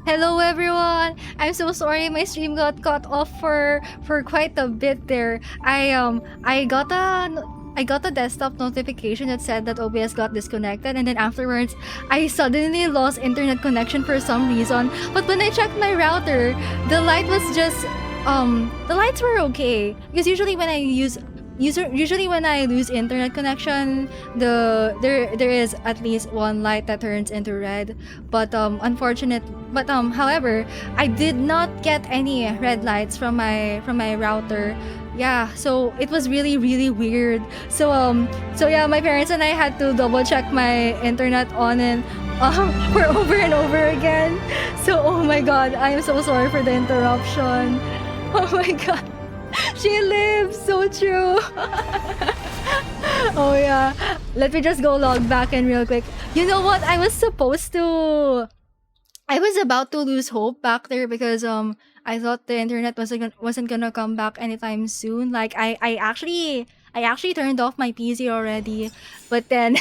Hello everyone. I'm so sorry my stream got cut off for quite a bit there. I got a desktop notification that said that OBS got disconnected, and then afterwards I suddenly lost internet connection for some reason. But when I checked my router, the light was just the lights were okay, because usually when I lose internet connection, there is at least one light that turns into red. But however, I did not get any red lights from my router. Yeah, so it was really weird. So yeah, my parents and I had to double check my internet on and for over and over again. So oh my god, I am so sorry for the interruption. Oh my god. She lives, so true. Oh yeah. Let me just go log back in real quick. You know what? I was about to lose hope back there because I thought the internet wasn't gonna come back anytime soon. Like I actually turned off my PC already, but then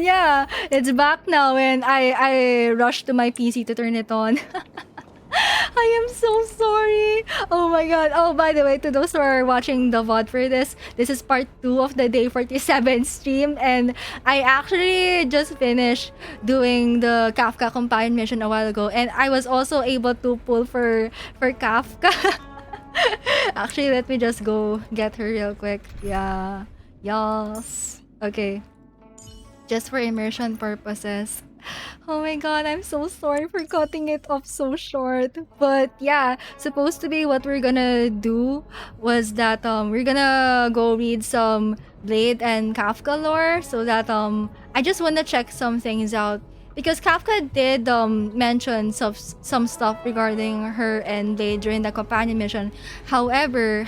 yeah, it's back now and I rushed to my PC to turn it on. I am so sorry. Oh my god. Oh, by the way, to those who are watching the VOD for this is part 2 of the day 47 stream, and I actually just finished doing the Kafka companion mission a while ago, and I was also able to pull for Kafka. Actually, let me just go get her real quick. Yeah. Yes. Okay. Just for immersion purposes. Oh my god, I'm so sorry for cutting it off so short. But yeah, supposed to be what we're gonna do was that we're gonna go read some Blade and Kafka lore, so that I just wanna check some things out. Because Kafka did mention some stuff regarding her and Blade during the companion mission. However,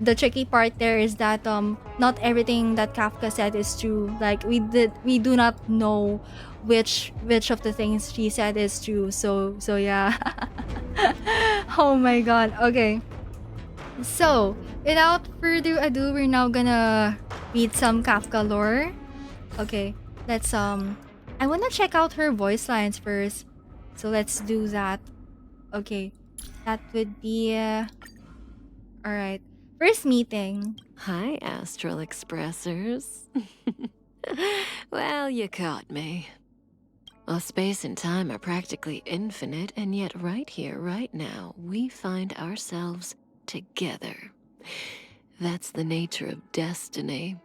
the tricky part there is that not everything that Kafka said is true. Like we do not know which of the things she said is true. So yeah. Oh my god. Okay. So, without further ado, we're now gonna read some Kafka lore. Okay. Let's I wanna check out her voice lines first. So let's do that. Okay. That would be alright. First meeting. Hi, Astral Expressers. Well, you caught me. Well, space and time are practically infinite, and yet right here, right now, we find ourselves together. That's the nature of destiny.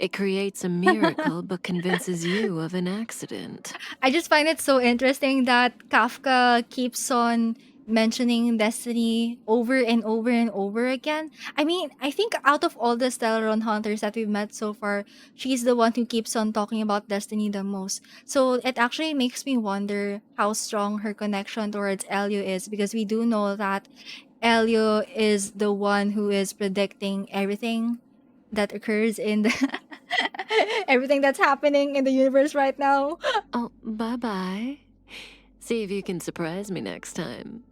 It creates a miracle, but convinces you of an accident. I just find it so interesting that Kafka keeps on mentioning destiny over and over and over again. I mean, I think out of all the Stellaron Hunters that we've met so far, she's the one who keeps on talking about destiny the most. So it actually makes me wonder how strong her connection towards Elio is, because we do know that Elio is the one who is predicting everything that occurs in the everything that's happening in the universe right now. Oh, bye-bye. See if you can surprise me next time.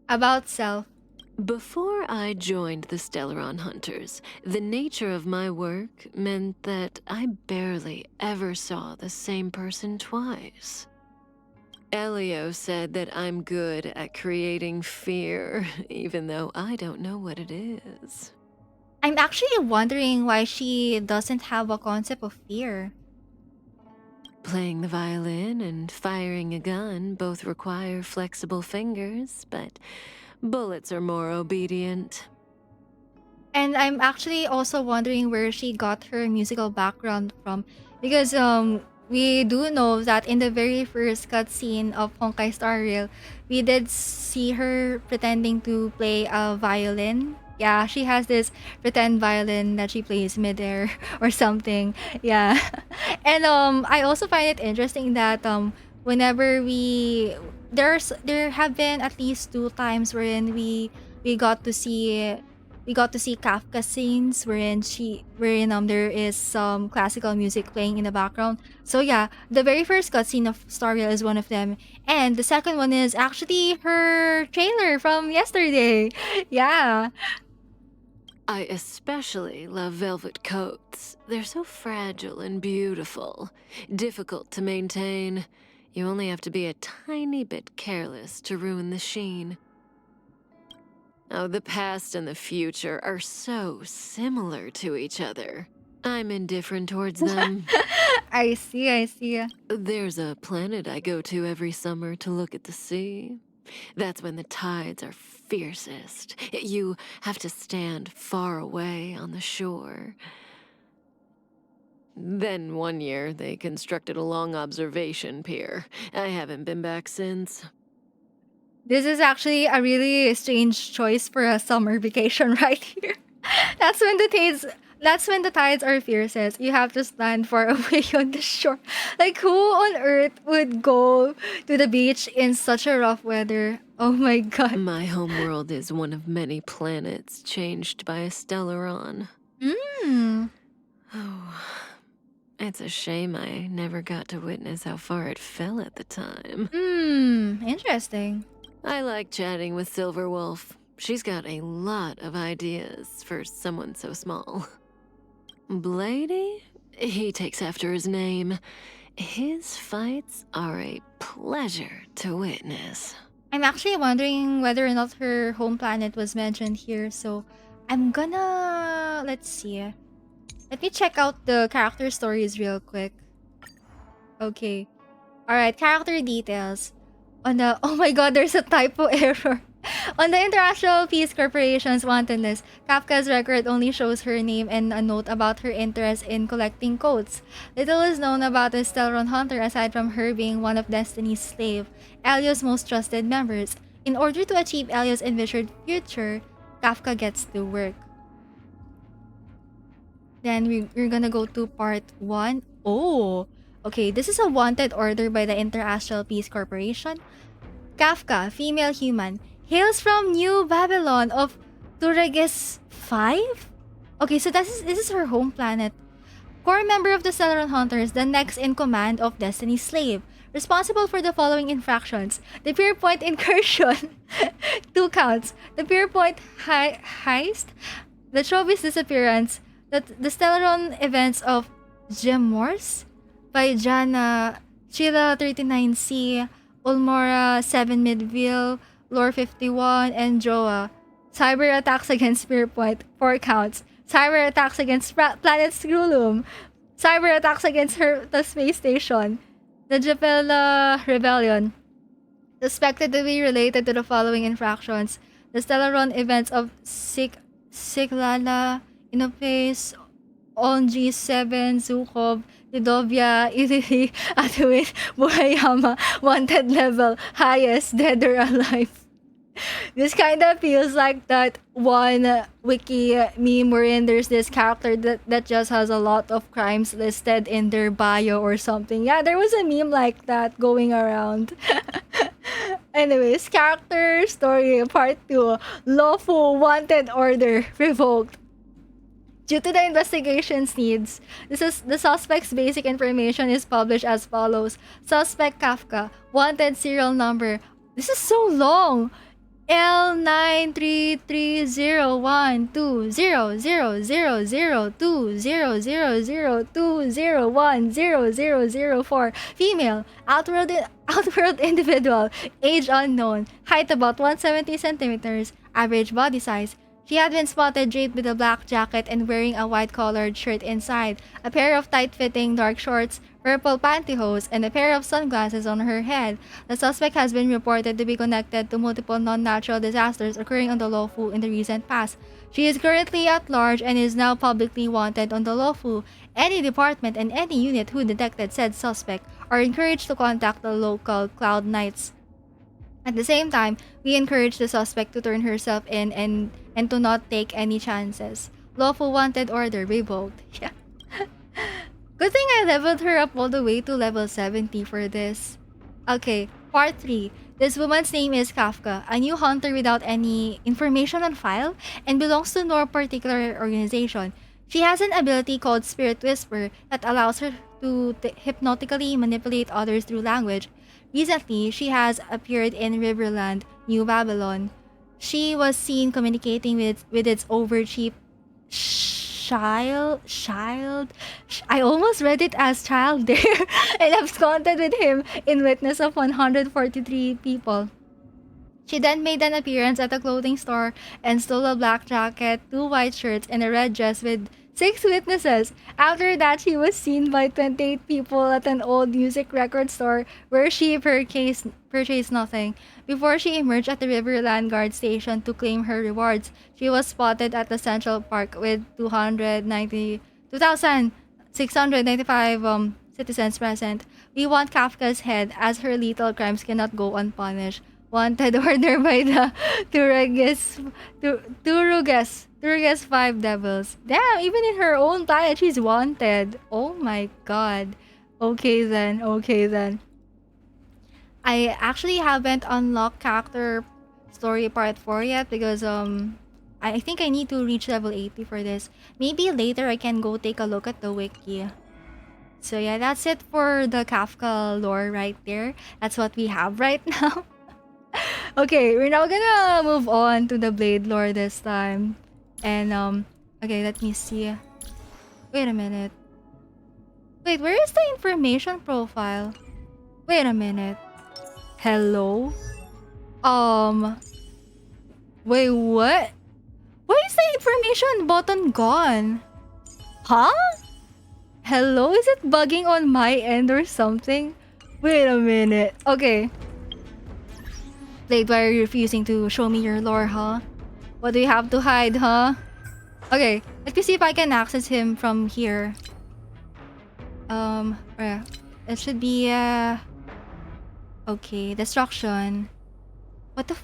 About self. Before I joined the Stellaron Hunters, the nature of my work meant that I barely ever saw the same person twice. Elio said that I'm good at creating fear, even though I don't know what it is. I'm actually wondering why she doesn't have a concept of fear. Playing the violin and firing a gun both require flexible fingers, but bullets are more obedient. And I'm actually also wondering where she got her musical background from, because we do know that in the very first cutscene of Honkai Star Rail, we did see her pretending to play a violin. Yeah, she has this pretend violin that she plays midair or something. Yeah. And I also find it interesting that whenever there have been at least 2 times wherein we got to see Kafka scenes wherein there is some classical music playing in the background. So yeah, the very first cutscene of Staria is one of them, and the second one is actually her trailer from yesterday. Yeah. I especially love velvet coats. They're so fragile and beautiful, difficult to maintain. You only have to be a tiny bit careless to ruin the sheen. Oh, the past and the future are so similar to each other. I'm indifferent towards them. I see, I see. There's a planet I go to every summer to look at the sea. That's when the tides are fiercest. You have to stand far away on the shore. Then one year, they constructed a long observation pier. I haven't been back since. This is actually a really strange choice for a summer vacation right here. That's when the tides are fiercest. You have to stand far away on the shore. Like, who on earth would go to the beach in such a rough weather? Oh my god. My homeworld is one of many planets changed by a Stellaron. Mmm. Oh, it's a shame I never got to witness how far it fell at the time. Interesting. I like chatting with Silverwolf. She's got a lot of ideas for someone so small. Bladey? He takes after his name. His fights are a pleasure to witness. I'm actually wondering whether or not her home planet was mentioned here, so I'm gonna... let's see. Let me check out the character stories real quick. Okay. Alright, character details. On the... oh my god, there's a typo error. On the International Peace Corporation's wanted list, Kafka's record only shows her name and a note about her interest in collecting codes. Little is known about the Stellaron Hunter aside from her being one of Destiny's slave, Elio's most trusted members. In order to achieve Elio's envisioned future, Kafka gets to work. Then we're gonna go to part 1. Oh! Okay, this is a wanted order by the International Peace Corporation. Kafka, female human, hails from New Babylon of Tureges 5? Okay, so this is her home planet. Core member of the Stellaron Hunters, the next in command of Destiny's slave. Responsible for the following infractions. The Pierpoint incursion. 2 counts. The Pierpoint heist. The Chovis disappearance. The Stellaron events of Gemors by Jana, Chila 39C, Ulmora 7 Midville, Lore 51, and Joa. Cyber attacks against Spearpoint, 4 counts. Cyber attacks against Planet Screwloom. Cyber attacks against the space station. The Japella Rebellion. Suspected to be related to the following infractions. The Stellaron events of Siklala, Inopace, Onji 7, Zukov, Lidovia, Ilili, Atuin, Buhayama, wanted level, highest, dead or alive. This kind of feels like that one wiki meme wherein there's this character that just has a lot of crimes listed in their bio or something. Yeah, there was a meme like that going around. Anyways, character story part 2. Lawful wanted order revoked. Due to the investigation's needs, the suspect's basic information is published as follows. Suspect Kafka, wanted serial number. This is so long. L933012000020002010004. Female, outworld individual, age unknown, height about 170 centimeters, average body size. She had been spotted draped with a black jacket and wearing a white-collared shirt inside, a pair of tight-fitting dark shorts, purple pantyhose, and a pair of sunglasses on her head. The suspect has been reported to be connected to multiple non-natural disasters occurring on the Lofu in the recent past. She is currently at large and is now publicly wanted on the Lofu. Any department and any unit who detected said suspect are encouraged to contact the local Cloud Knights. At the same time, we encourage the suspect to turn herself in and to not take any chances. Lawful wanted order revoked. Yeah. Good thing I leveled her up all the way to level 70 for this. Okay, part 3. This woman's name is Kafka, a new hunter without any information on file, and belongs to no particular organization. She has an ability called Spirit Whisper that allows her to hypnotically manipulate others through language. Recently, she has appeared in Riverland, New Babylon. She was seen communicating with its overchief I almost read it as child there and absconded with him in witness of 143 people. She then made an appearance at a clothing store and stole a black jacket, 2 white shirts, and a red dress with 6 witnesses. After that, she was seen by 28 people at an old music record store where she purchased nothing. Before she emerged at the Riverland Guard Station to claim her rewards, she was spotted at the Central Park with 2,695 citizens present. We want Kafka's head, as her lethal crimes cannot go unpunished. Wanted order by the Turuges 5 Devils. Damn, even in her own planet, she's wanted. Oh my god. Okay then. I actually haven't unlocked character story part 4 yet because I think I need to reach level 80 for this. Maybe later I can go take a look at the wiki. So yeah, that's it for the Kafka lore right there. That's what we have right now. Okay, we're now gonna move on to the Blade lore this time. And okay, let me see. Wait a minute. Wait, where is the information profile? Wait a minute. Hello? Wait, what? Why is the information button gone? Huh? Hello? Is it bugging on my end or something? Wait a minute. Okay. Blade, why are you refusing to show me your lore, huh? What do you have to hide, huh? Okay, let me see if I can access him from here. It should be, okay, destruction. What the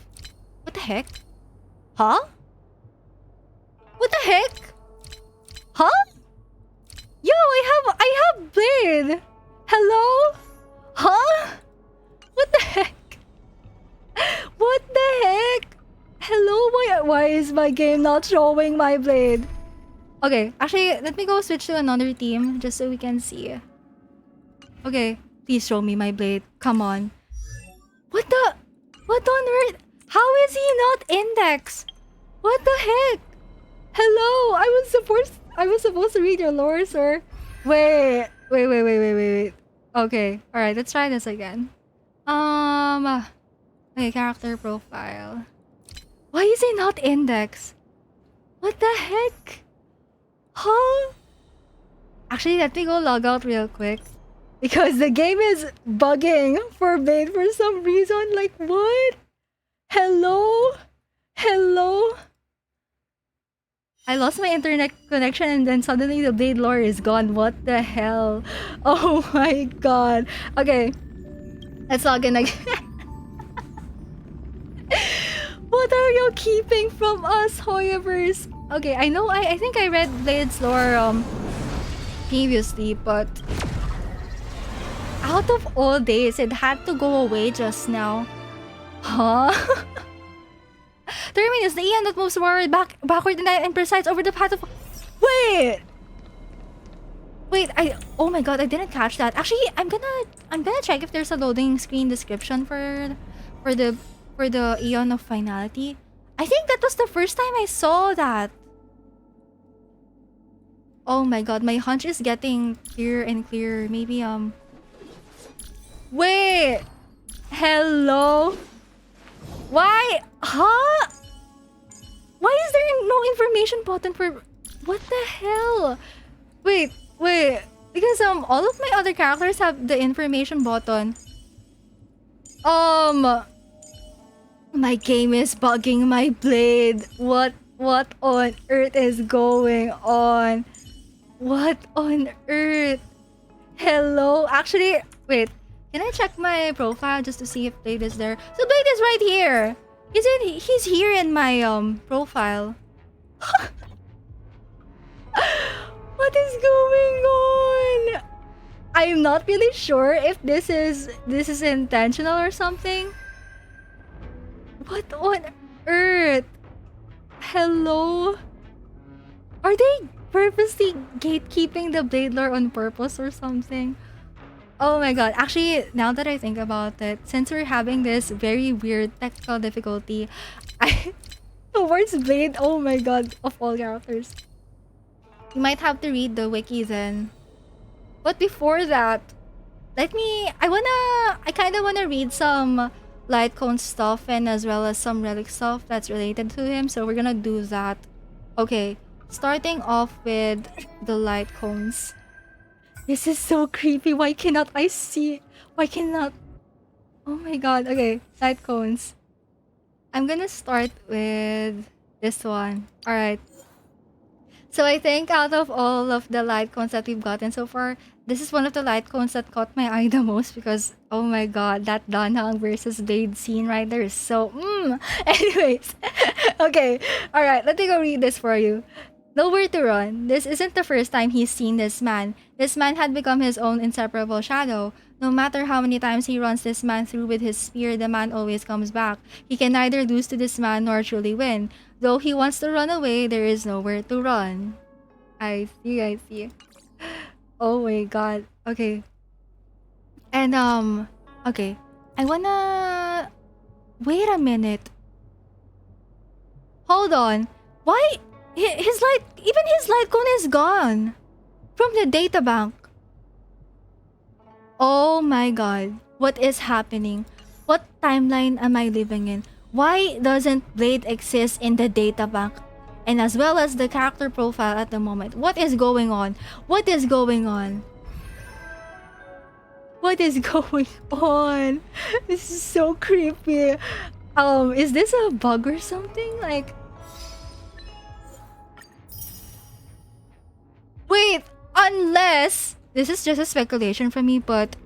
heck? Huh? What the heck? Huh? Yo, I have Blade! Hello? Huh? What the heck? What the heck? Hello, why is my game not showing my Blade? Okay, actually, let me go switch to another team just so we can see. Okay, please show me my Blade. Come on. What on earth? How is he not index? What the heck? Hello, I was supposed to read your lore, sir. Wait. Okay, alright, let's try this again. Okay, character profile. Why is he not index? What the heck? Huh? Actually, let me go log out real quick. Because the game is bugging for Blade for some reason. Like, what? Hello? I lost my internet connection and then suddenly the Blade lore is gone. What the hell? Oh my god. Okay. Let's log in again. What are you keeping from us, Hoyoverse? Okay, I know, I think I read Blade's lore previously, but out of all days, it had to go away just now. Huh? Terminus, the Eon that moves forward, backward, and presides over the path of... Wait, oh my god, I didn't catch that. Actually, I'm gonna check if there's a loading screen description for the Eon of Finality. I think that was the first time I saw that. Oh my god, my hunch is getting clearer and clearer. Maybe wait. Hello? Why? Huh? Why is there no information button for... What the hell? Wait. Because all of my other characters have the information button. My game is bugging my Blade. What on earth is going on? What on earth? Hello? Actually, wait. Can I check my profile just to see if Blade is there? So Blade is right here. He's here in my profile. What is going on? I'm not really sure if this is intentional or something. What on earth? Hello? Are they purposely gatekeeping the Blade lore on purpose or something? Oh my god. Actually, now that I think about it, since we're having this very weird technical difficulty, towards Blade, oh my god, of all characters. You might have to read the wiki then. But before that, I kind of wanna read some LIGHTCONE stuff and as well as some relic stuff that's related to him. So we're gonna do that. Okay, starting off with the LIGHTCONEs. This is so creepy. Why cannot I see? Why cannot? Oh my god. Okay, LIGHTCONEs. I'm gonna start with this one. Alright. So I think out of all of the LIGHTCONEs that we've gotten so far, this is one of the LIGHTCONEs that caught my eye the most because, oh my god, that Danhang versus Blade scene right there is so Anyways. Okay. Alright, let me go read this for you. Nowhere to run. This isn't the first time he's seen this man. This man had become his own inseparable shadow. No matter how many times he runs this man through with his spear, the man always comes back. He can neither lose to this man nor truly win. Though he wants to run away, there is nowhere to run. I see. Oh my god. Okay. And okay. I wanna wait a minute. Hold on. Why his LIGHTCONE is gone from the databank. Oh my god. What is happening? What timeline am I living in? Why doesn't Blade exist in the databank? And as well as the character profile at the moment. What is going on? What is going on? What is going on? This is so creepy. Is this a bug or something? Like, wait, unless this is just a speculation from me, but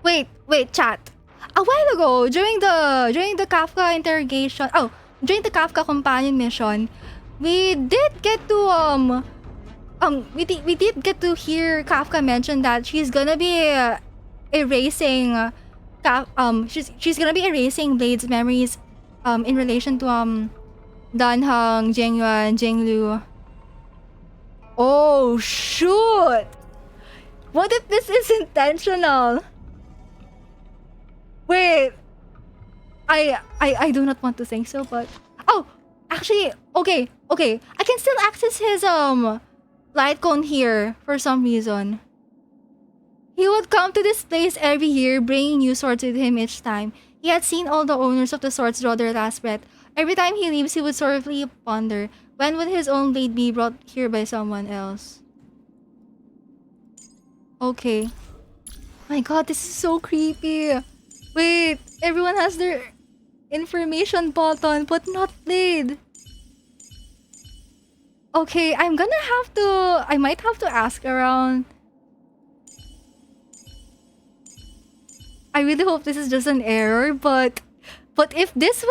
wait, chat. A while ago, during the Kafka interrogation, during the Kafka companion mission, we did get to we did get to hear Kafka mention that she's gonna be erasing she's gonna be erasing Blade's memories in relation to Danhang, Jengyuan, Jenglu. Oh shoot! What if this is intentional? Wait, I do not want to think so, but actually, okay, I can still access his LIGHTCONE here for some reason. He would come to this place every year, bringing new swords with him each time. He had seen all the owners of the swords draw their last breath. Every time he leaves, he would sorrowfully ponder, when would his own blade be brought here by someone else? Okay. My god, this is so creepy. Wait, everyone has their information button, but not Blade. Okay, I might have to ask around. I really hope this is just an error, but if this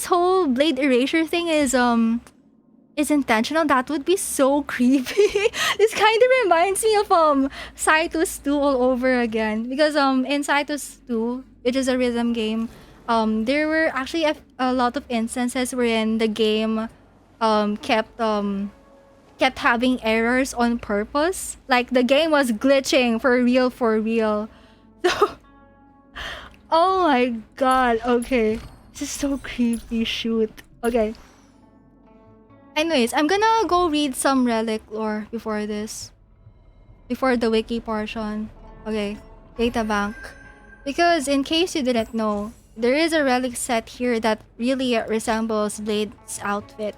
whole Blade erasure thing is intentional, that would be so creepy. This kind of reminds me of Cytus 2 all over again, because in Cytus 2, which is a rhythm game, there were actually a lot of instances wherein the game kept having errors on purpose. Like the game was glitching for real. So oh my god, okay. This is so creepy, shoot. Okay. Anyways, I'm gonna go read some relic lore before this. Before the wiki portion. Okay, databank. Because in case you didn't know, there is a relic set here that really resembles Blade's outfit.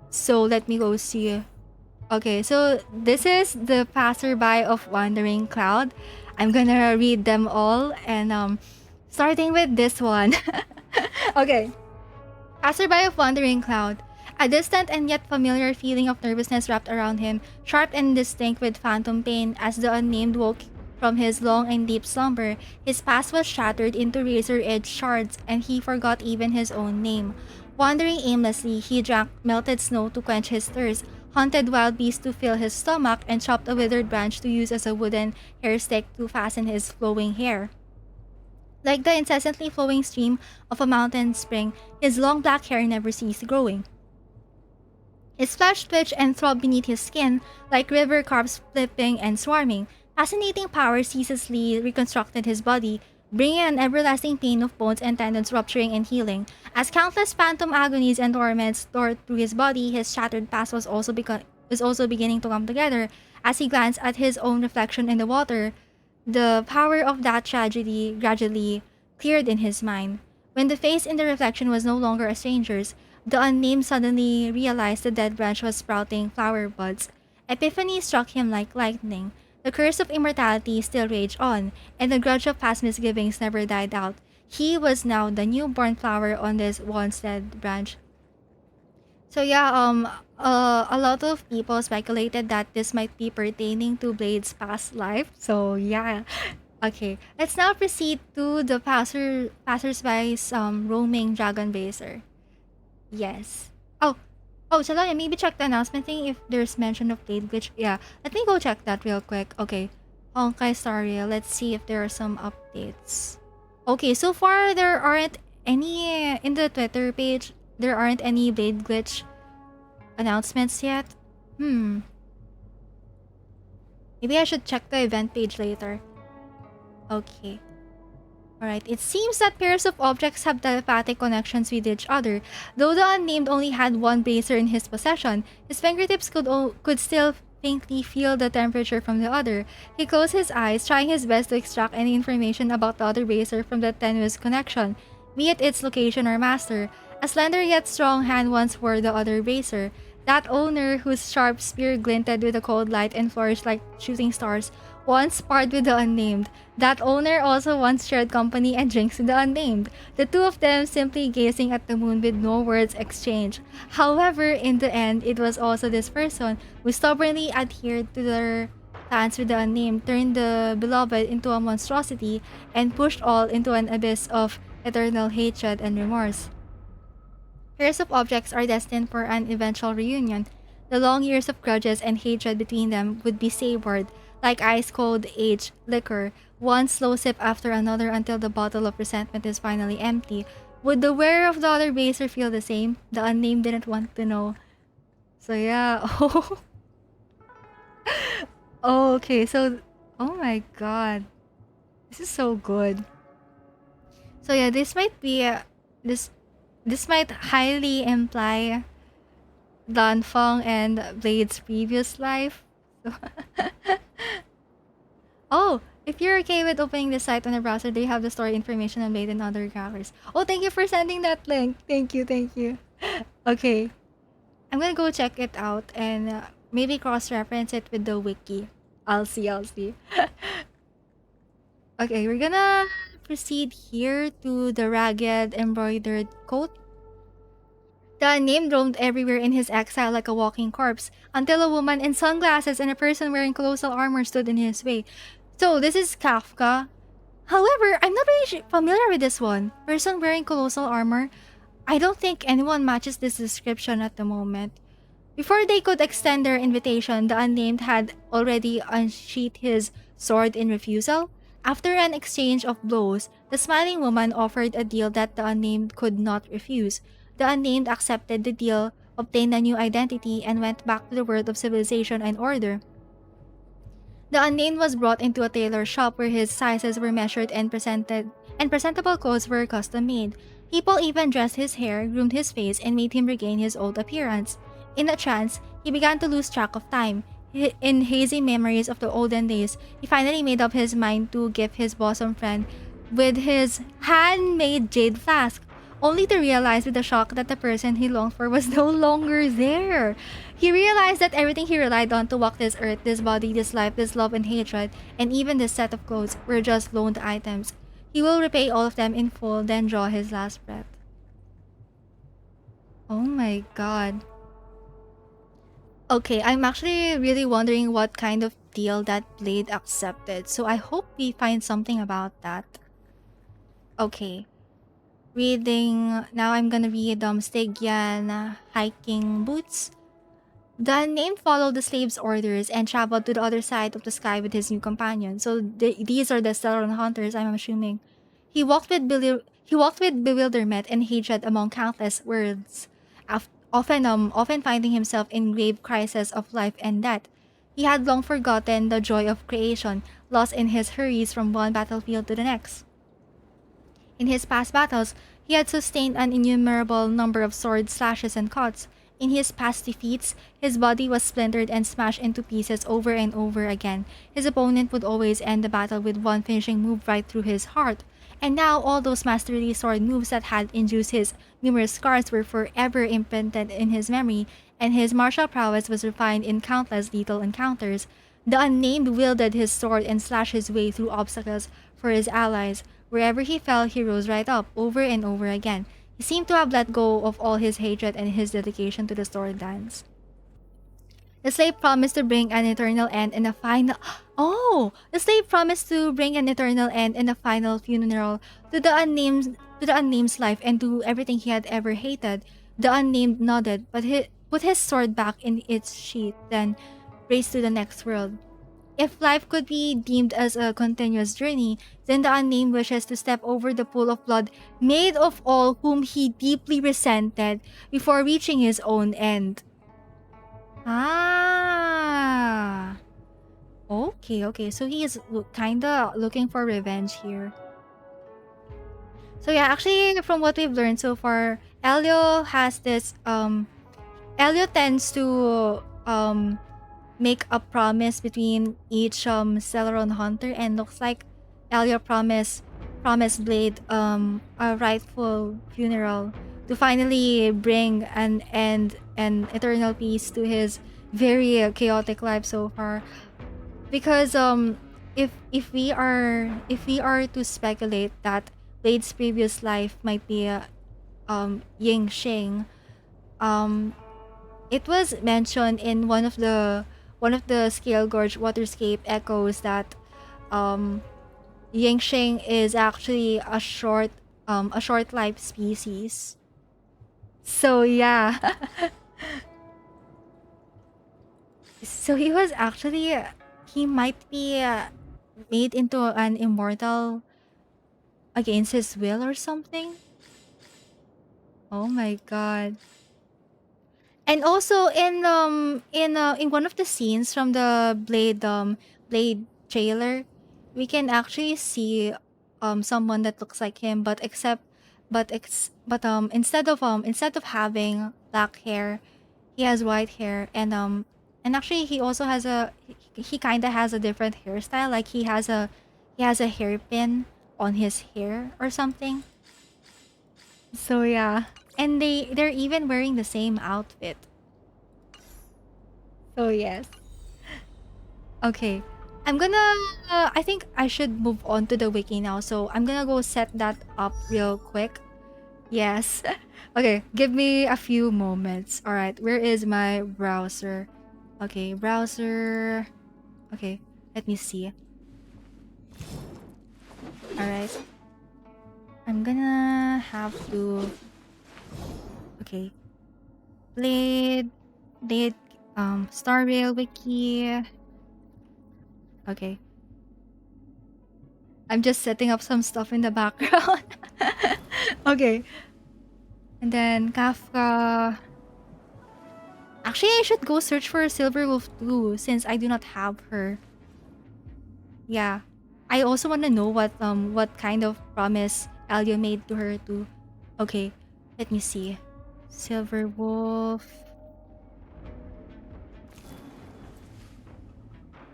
So let me go see. Okay, so this is the Passerby of Wandering Cloud. I'm gonna read them all, and starting with this one. Okay. Passerby of Wandering Cloud. A distant and yet familiar feeling of nervousness wrapped around him, sharp and distinct with phantom pain, as the unnamed woke from his long and deep slumber. His past was shattered into razor-edged shards, and he forgot even his own name. Wandering aimlessly, he drank melted snow to quench his thirst, hunted wild beasts to fill his stomach, and chopped a withered branch to use as a wooden hair stick to fasten his flowing hair. Like the incessantly flowing stream of a mountain spring, his long black hair never ceased growing. His flesh twitched and throbbed beneath his skin, like river carps flipping and swarming. Fascinating power ceaselessly reconstructed his body, bringing an everlasting pain of bones and tendons rupturing and healing. As countless phantom agonies and torments tore through his body, his shattered past was also beginning to come together. As he glanced at his own reflection in the water, the power of that tragedy gradually cleared in his mind. When the face in the reflection was no longer a stranger's, the unnamed suddenly realized the dead branch was sprouting flower buds. Epiphany struck him like lightning. The curse of immortality still raged on, and the grudge of past misgivings never died out. He was now the newborn flower on this once dead branch. So yeah, a lot of people speculated that this might be pertaining to Blade's past life. So yeah, okay. Let's now proceed to the passersby's roaming dragon baser. Yes. Oh, Shalaya, maybe check the announcement thing if there's mention of Blade glitch. Yeah, let me go check that real quick. Okay, Honkai story. Let's see if there are some updates. Okay, so far there aren't any in the Twitter page. There aren't any Blade glitch announcements yet. Maybe I should check the event page later. Okay. Alright, it seems that pairs of objects have telepathic connections with each other. Though the unnamed only had one bracer in his possession, his fingertips could still faintly feel the temperature from the other. He closed his eyes, trying his best to extract any information about the other bracer from the tenuous connection, be it its location or master. A slender yet strong hand once wore the other bracer. That owner, whose sharp spear glinted with a cold light and flourished like shooting stars, once sparred with the unnamed. That owner also once shared company and drinks with the unnamed, the two of them simply gazing at the moon with no words exchanged. However, in the end, it was also this person who stubbornly adhered to their plans with the unnamed, turned the beloved into a monstrosity, and pushed all into an abyss of eternal hatred and remorse. Pairs of objects are destined for an eventual reunion. The long years of grudges and hatred between them would be savored like ice-cold aged liquor, one slow sip after another until the bottle of resentment is finally empty. Would the wearer of the other bracer feel the same? The unnamed didn't want to know. So yeah, oh, okay, so, oh my god. This is so good. So yeah, this might be, this might highly imply Danfeng and Blade's previous life. So oh, if you're okay with opening the site on the browser, they have the story information on Blade and other characters. Oh, thank you for sending that link. Thank you, thank you. Okay. I'm gonna go check it out and maybe cross-reference it with the wiki. I'll see. Okay, we're gonna proceed here to the ragged embroidered coat. The unnamed roamed everywhere in his exile like a walking corpse, until a woman in sunglasses and a person wearing colossal armor stood in his way. So, this is Kafka. However, I'm not really familiar with this one. Person wearing colossal armor. I don't think anyone matches this description at the moment. Before they could extend their invitation, the unnamed had already unsheathed his sword in refusal. After an exchange of blows, the smiling woman offered a deal that the unnamed could not refuse. The unnamed accepted the deal, obtained a new identity, and went back to the world of civilization and order. The unnamed was brought into a tailor shop where his sizes were measured and presentable clothes were custom made. People even dressed his hair, groomed his face, and made him regain his old appearance. In a trance, he began to lose track of time. In hazy memories of the olden days, he finally made up his mind to gift his bosom friend with his handmade jade flask, only to realize with a shock that the person he longed for was no longer there. He realized that everything he relied on to walk this earth, this body, this life, this love and hatred, and even this set of clothes were just loaned items. He will repay all of them in full, then draw his last breath. Oh my god. Okay, I'm actually really wondering what kind of deal that Blade accepted, so I hope we find something about that. Okay. Reading, now I'm gonna read Stygian hiking boots. The unnamed followed the slave's orders and traveled to the other side of the sky with his new companion. So these are the Stellaron Hunters, I'm assuming. He walked with bewilderment and hatred among countless worlds, often finding himself in grave crisis of life and death. He had long forgotten the joy of creation, lost in his hurries from one battlefield to the next. In his past battles, he had sustained an innumerable number of sword slashes and cuts. In his past defeats, his body was splintered and smashed into pieces over and over again. His opponent would always end the battle with one finishing move right through his heart. And now all those masterly sword moves that had induced his numerous scars were forever imprinted in his memory, and his martial prowess was refined in countless lethal encounters. The unnamed wielded his sword and slashed his way through obstacles for his allies. Wherever he fell, he rose right up, over and over again. He seemed to have let go of all his hatred and his dedication to the sword dance. The slave promised to bring an eternal end and a final. Oh, the slave promised to bring an eternal end and a final funeral to the unnamed's life and to everything he had ever hated. The unnamed nodded, but he put his sword back in its sheath, then raced to the next world. If life could be deemed as a continuous journey, then the unnamed wishes to step over the pool of blood made of all whom he deeply resented before reaching his own end. Ah. Okay. So he is kinda looking for revenge here. So yeah, actually from what we've learned so far, Elio has this Elio tends to make a promise between each Stellaron Hunter, and looks like Elio promised Blade a rightful funeral to finally bring an end and eternal peace to his very chaotic life so far. Because if we are to speculate that Blade's previous life might be Ying Shing, it was mentioned in one of the Scale Gorge Waterscape echoes that Yingxing is actually a short life species. So yeah. So he was actually he might be made into an immortal against his will or something. Oh my god. And also in one of the scenes from the Blade trailer, we can actually see someone that looks like him, but instead of having black hair, he has white hair, and actually he also has he kind of has a different hairstyle, like he has a hairpin on his hair or something. So yeah. And they're even wearing the same outfit. So yes. Okay. I'm gonna I think I should move on to the wiki now. So I'm gonna go set that up real quick. Yes. Okay, give me a few moments. All right, where is my browser? Okay, browser. Okay, let me see. All right. I'm gonna have to okay. Blade Star Rail wiki. Okay. I'm just setting up some stuff in the background. Okay. And then Kafka. Actually, I should go search for Silver Wolf too, since I do not have her. Yeah. I also want to know what kind of promise Alio made to her too. Okay. Let me see. Silver Wolf.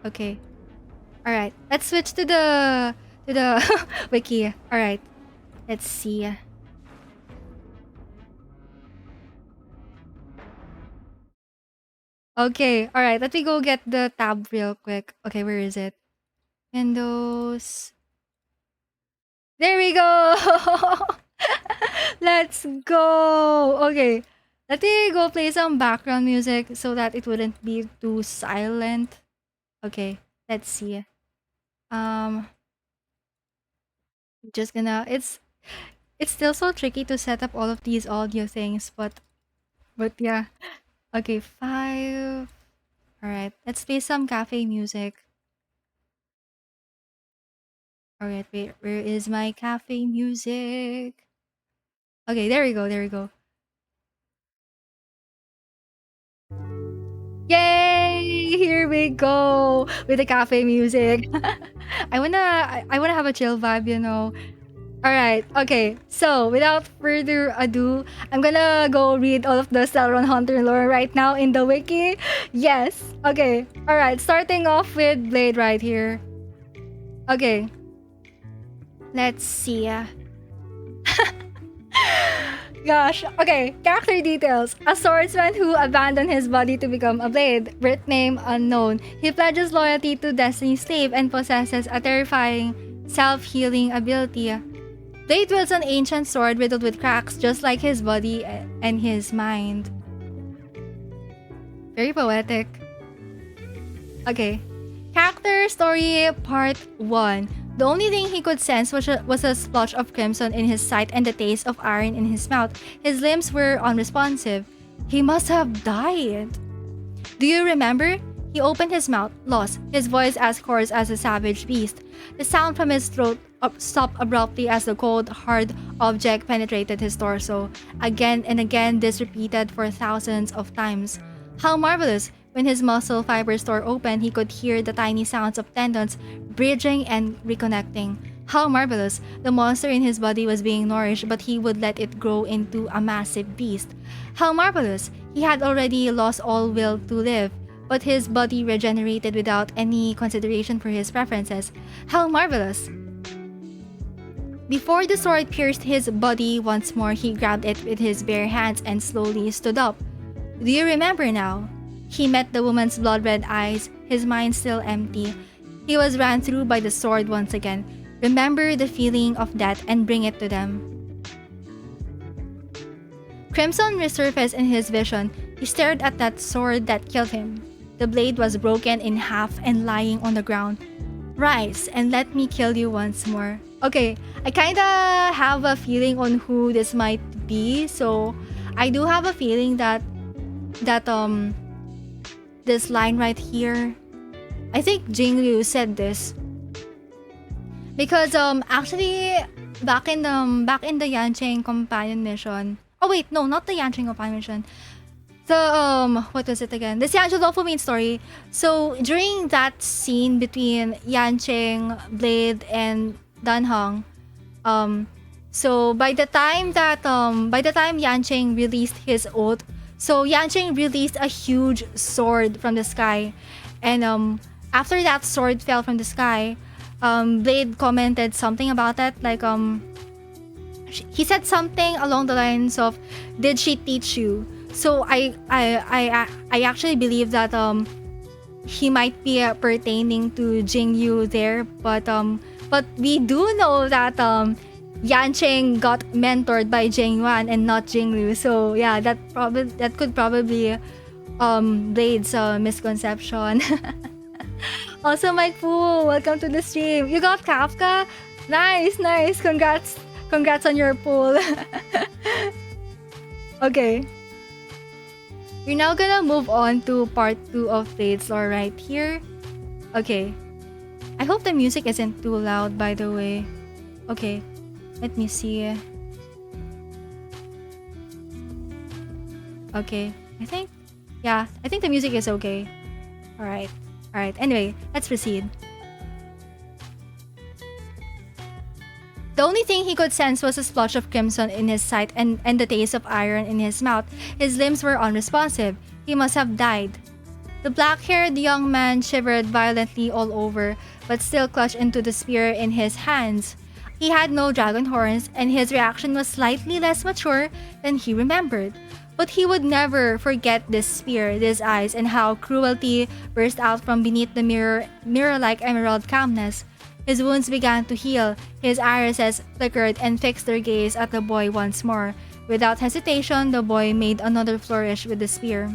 Okay. All right. Let's switch to the wiki. All right. Let's see. Okay. All right. Let me go get the tab real quick. Okay, where is it? Windows. There we go. Let's go. Okay. Let me go play some background music so that it wouldn't be too silent. Okay. Let's see. Um just gonna it's still so tricky to set up all of these audio things, but yeah. Okay, 5. All right. Let's play some cafe music. All right, wait. Where is my cafe music? Okay, there we go. There we go. Yay! Here we go with the cafe music. I wanna have a chill vibe, you know. Alright, okay. So, without further ado, I'm gonna go read all of the Stellaron Hunter lore right now in the wiki. Yes. Okay. Alright, starting off with Blade right here. Okay. Let's see. Gosh. Okay, character details. A swordsman who abandoned his body to become a blade. Birth name unknown. He pledges loyalty to Destiny's slave and possesses a terrifying self-healing ability. Blade wields an ancient sword riddled with cracks, just like his body and his mind. Very poetic. Okay. Character story part 1. The only thing he could sense was a splotch of crimson in his sight and the taste of iron in his mouth. His limbs were unresponsive. He must have died. Do you remember? He opened his mouth, lost, his voice as hoarse as a savage beast. The sound from his throat stopped abruptly as the cold, hard object penetrated his torso. Again and again, this repeated for thousands of times. How marvelous! When his muscle fibers tore open, he could hear the tiny sounds of tendons bridging and reconnecting. How marvelous! The monster in his body was being nourished, but he would let it grow into a massive beast. How marvelous! He had already lost all will to live, but his body regenerated without any consideration for his preferences. How marvelous! Before the sword pierced his body once more, he grabbed it with his bare hands and slowly stood up. Do you remember now? He met the woman's blood-red eyes, his mind still empty. He was ran through by the sword once again. Remember the feeling of death and bring it to them. Crimson resurfaced in his vision. He stared at that sword that killed him. The blade was broken in half and lying on the ground. Rise and let me kill you once more. Okay, I kinda have a feeling on who this might be. So, I do have a feeling that this line right here, I think Jing Liu said this because actually back in the Yanqing companion mission. Oh wait, no, not the Yanqing companion mission. The what was it again? The Xianzhou Doufu main story. So during that scene between Yanqing, Blade, and Danhong, so by the time Yanqing released his oath, so Yanqing released a huge sword from the sky, and after that sword fell from the sky, Blade commented something about that, like he said something along the lines of, "Did she teach you?" So I actually believe that he might be pertaining to Jing Yu there, but we do know that Yanqing got mentored by Jing Yuan and not Jing Liu. So yeah, that could probably Blade's misconception. Also, Mike Fu, welcome to the stream. You got Kafka? Nice. Congrats on your pool. Okay. We're now gonna move on to part 2 of Blade's lore right here. Okay. I hope the music isn't too loud, by the way. Okay. Let me see. Okay. I think the music is okay. Alright. Anyway, let's proceed. The only thing he could sense was a splotch of crimson in his sight and the taste of iron in his mouth. His limbs were unresponsive. He must have died. The black-haired young man shivered violently all over, but still clutched into the spear in his hands. He had no dragon horns, and his reaction was slightly less mature than he remembered. But he would never forget this spear, these eyes, and how cruelty burst out from beneath the mirror-like emerald calmness. His wounds began to heal, his irises flickered and fixed their gaze at the boy once more. Without hesitation, the boy made another flourish with the spear.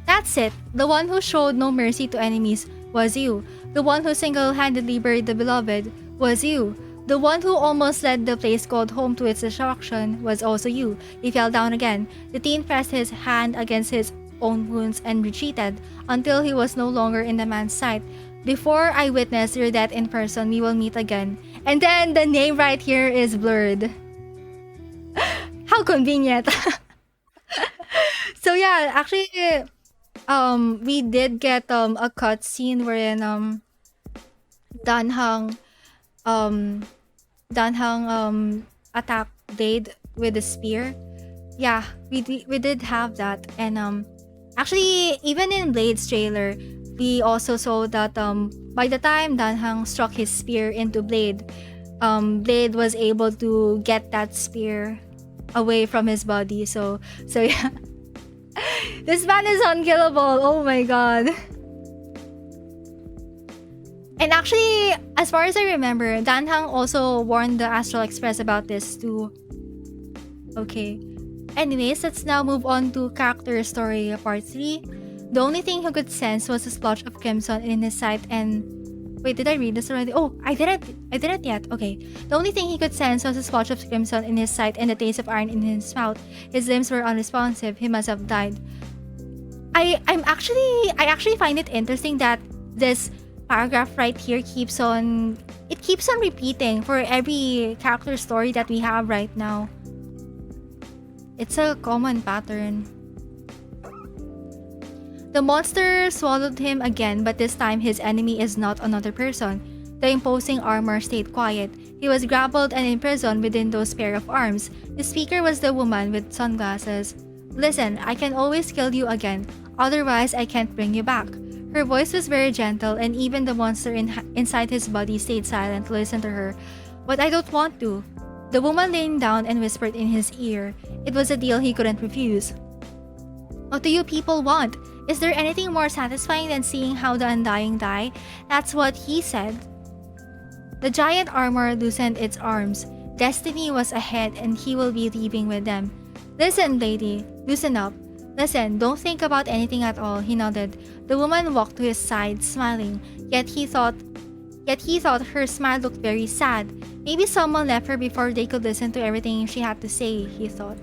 That's it. The one who showed no mercy to enemies was you. The one who single-handedly buried the beloved was you. The one who almost led the place called home to its destruction was also you. He fell down again. The teen pressed his hand against his own wounds and retreated until he was no longer in the man's sight. Before I witness your death in person, we will meet again. And then the name right here is blurred. How convenient. So yeah, actually, we did get a cutscene wherein Danhang um Danhang attack Blade with a spear. Yeah, we did have that. And actually, even in Blade's trailer, we also saw that by the time Danhang struck his spear into Blade, Blade was able to get that spear away from his body. So yeah. This man is unkillable. Oh my god. And actually, as far as I remember, Danhang also warned the Astral Express about this too. Okay. Anyways, let's now move on to character story part 3. The only thing he could sense was a splotch of crimson in his sight and... Wait, did I read this already? Oh, I didn't yet. Okay. The only thing he could sense was a splotch of crimson in his sight and the taste of iron in his mouth. His limbs were unresponsive. He must have died. I actually find it interesting that this paragraph right here keeps on repeating for every character story that we have right now. It's a common pattern. The monster swallowed him again, but this time his enemy is not another person. The imposing armor stayed quiet. He was grappled and imprisoned within those pair of arms. The speaker was the woman with sunglasses. Listen, I can always kill you again. Otherwise, I can't bring you back. Her voice was very gentle, and even the monster inside his body stayed silent to listen to her. But I don't want to. The woman leaned down and whispered in his ear. It was a deal he couldn't refuse. What do you people want? Is there anything more satisfying than seeing how the Undying die? That's what he said. The giant armor loosened its arms. Destiny was ahead and he will be leaving with them. Listen, lady. Loosen up. Listen, don't think about anything at all, he nodded. The woman walked to his side, smiling. Yet he thought her smile looked very sad. Maybe someone left her before they could listen to everything she had to say, he thought.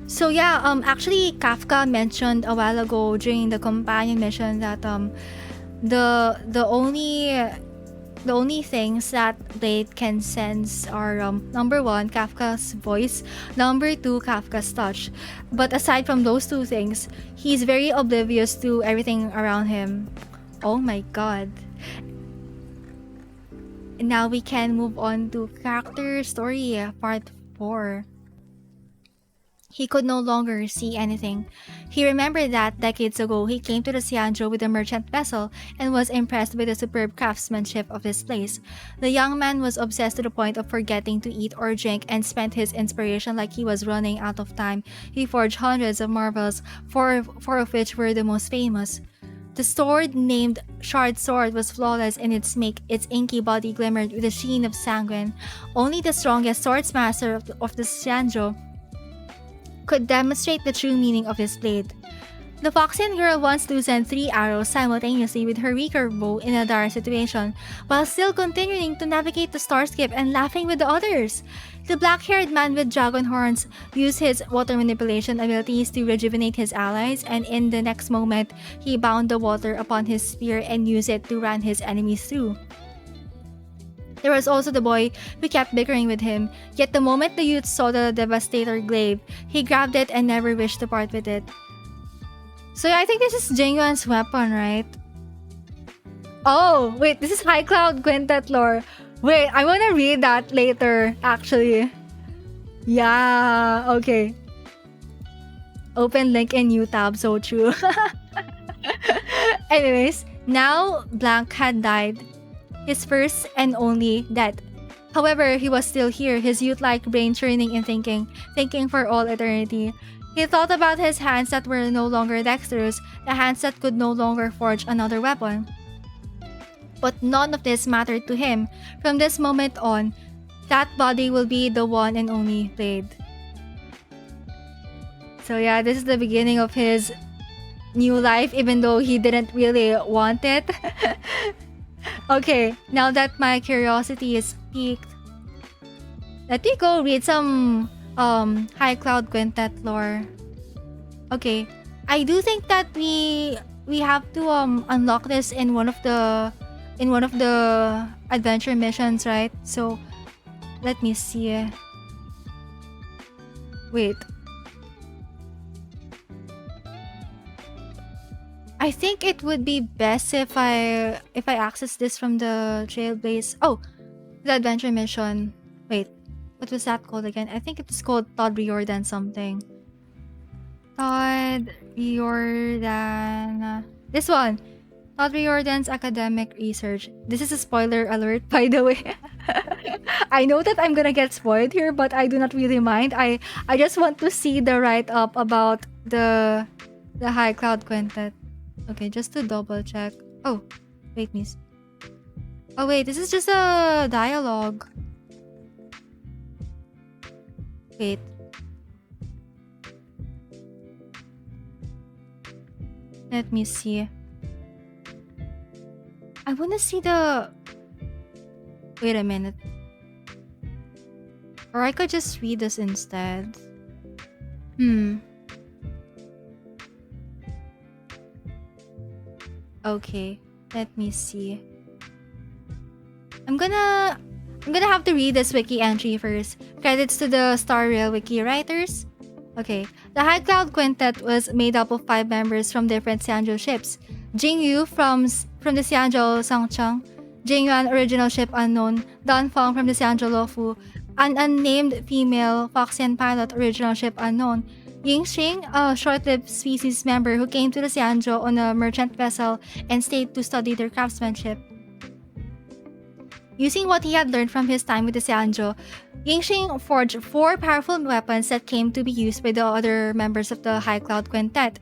So yeah, actually Kafka mentioned a while ago during the companion mission that the only things that Blade can sense are number 1, Kafka's voice, number 2, Kafka's touch. But aside from those two things, he's very oblivious to everything around him. Oh my god. And now we can move on to character story part 4. He could no longer see anything. He remembered that decades ago he came to the Xianzhou with a merchant vessel and was impressed with the superb craftsmanship of this place. The young man was obsessed to the point of forgetting to eat or drink and spent his inspiration like he was running out of time. He forged hundreds of marvels, four of which were the most famous. The sword named Shard Sword was flawless in its make. Its inky body glimmered with a sheen of sanguine. Only the strongest swordsmaster of the Xianzhou could demonstrate the true meaning of his blade. The Foxian girl once loosened 3 arrows simultaneously with her weaker bow in a dire situation, while still continuing to navigate the starscape and laughing with the others. The black-haired man with dragon horns used his water manipulation abilities to rejuvenate his allies, and in the next moment, he bound the water upon his spear and used it to run his enemies through. There was also the boy who kept bickering with him, yet the moment the youth saw the devastator glaive, he grabbed it and never wished to part with it. So yeah, I think this is Jingyuan's weapon, right? Oh, wait, this is High Cloud Quintet lore. Wait, I wanna read that later, actually. Yeah, okay. Open link in new tab, so true. Anyways, now Blank had died. His first and only death. However, he was still here, his youth-like brain churning and thinking for all eternity. He thought about his hands that were no longer dexterous, the hands that could no longer forge another weapon. But none of this mattered to him. From this moment on, that body will be the one and only blade. So yeah, this is the beginning of his new life, even though he didn't really want it. Okay, now that my curiosity is piqued, let me go read some High Cloud Quintet lore. Okay, I do think that we have to unlock this in one of the adventure missions, right? So let me see. Wait. I think it would be best if I access this from the Trailblaze. Oh, the adventure mission. Wait, what was that called again? I think it's called Todd Riordan something. Todd Riordan. This one. Todd Riordan's academic research. This is a spoiler alert, by the way. I know that I'm gonna get spoiled here, but I do not really mind. I just want to see the write-up about the High Cloud Quintet. Okay, just to double check. Oh, wait, miss. Oh wait, this is just a dialogue. Wait. Let me see. I wanna see the... Wait a minute. Or I could just read this instead. Okay, let me see. I'm gonna have to read this wiki entry first. Credits to the Star Rail wiki writers. Okay, the High Cloud Quintet was made up of 5 members from different Xianzhou ships. Jingyu from the Xianzhou Sangcheng, Jingyuan original ship unknown, Dan Feng from the Xianzhou Luofu, an unnamed female Foxian pilot original ship unknown, Yingxing, a short-lived species member who came to the Xianzhou on a merchant vessel and stayed to study their craftsmanship. Using what he had learned from his time with the Xianzhou, Yingxing forged 4 powerful weapons that came to be used by the other members of the High Cloud Quintet.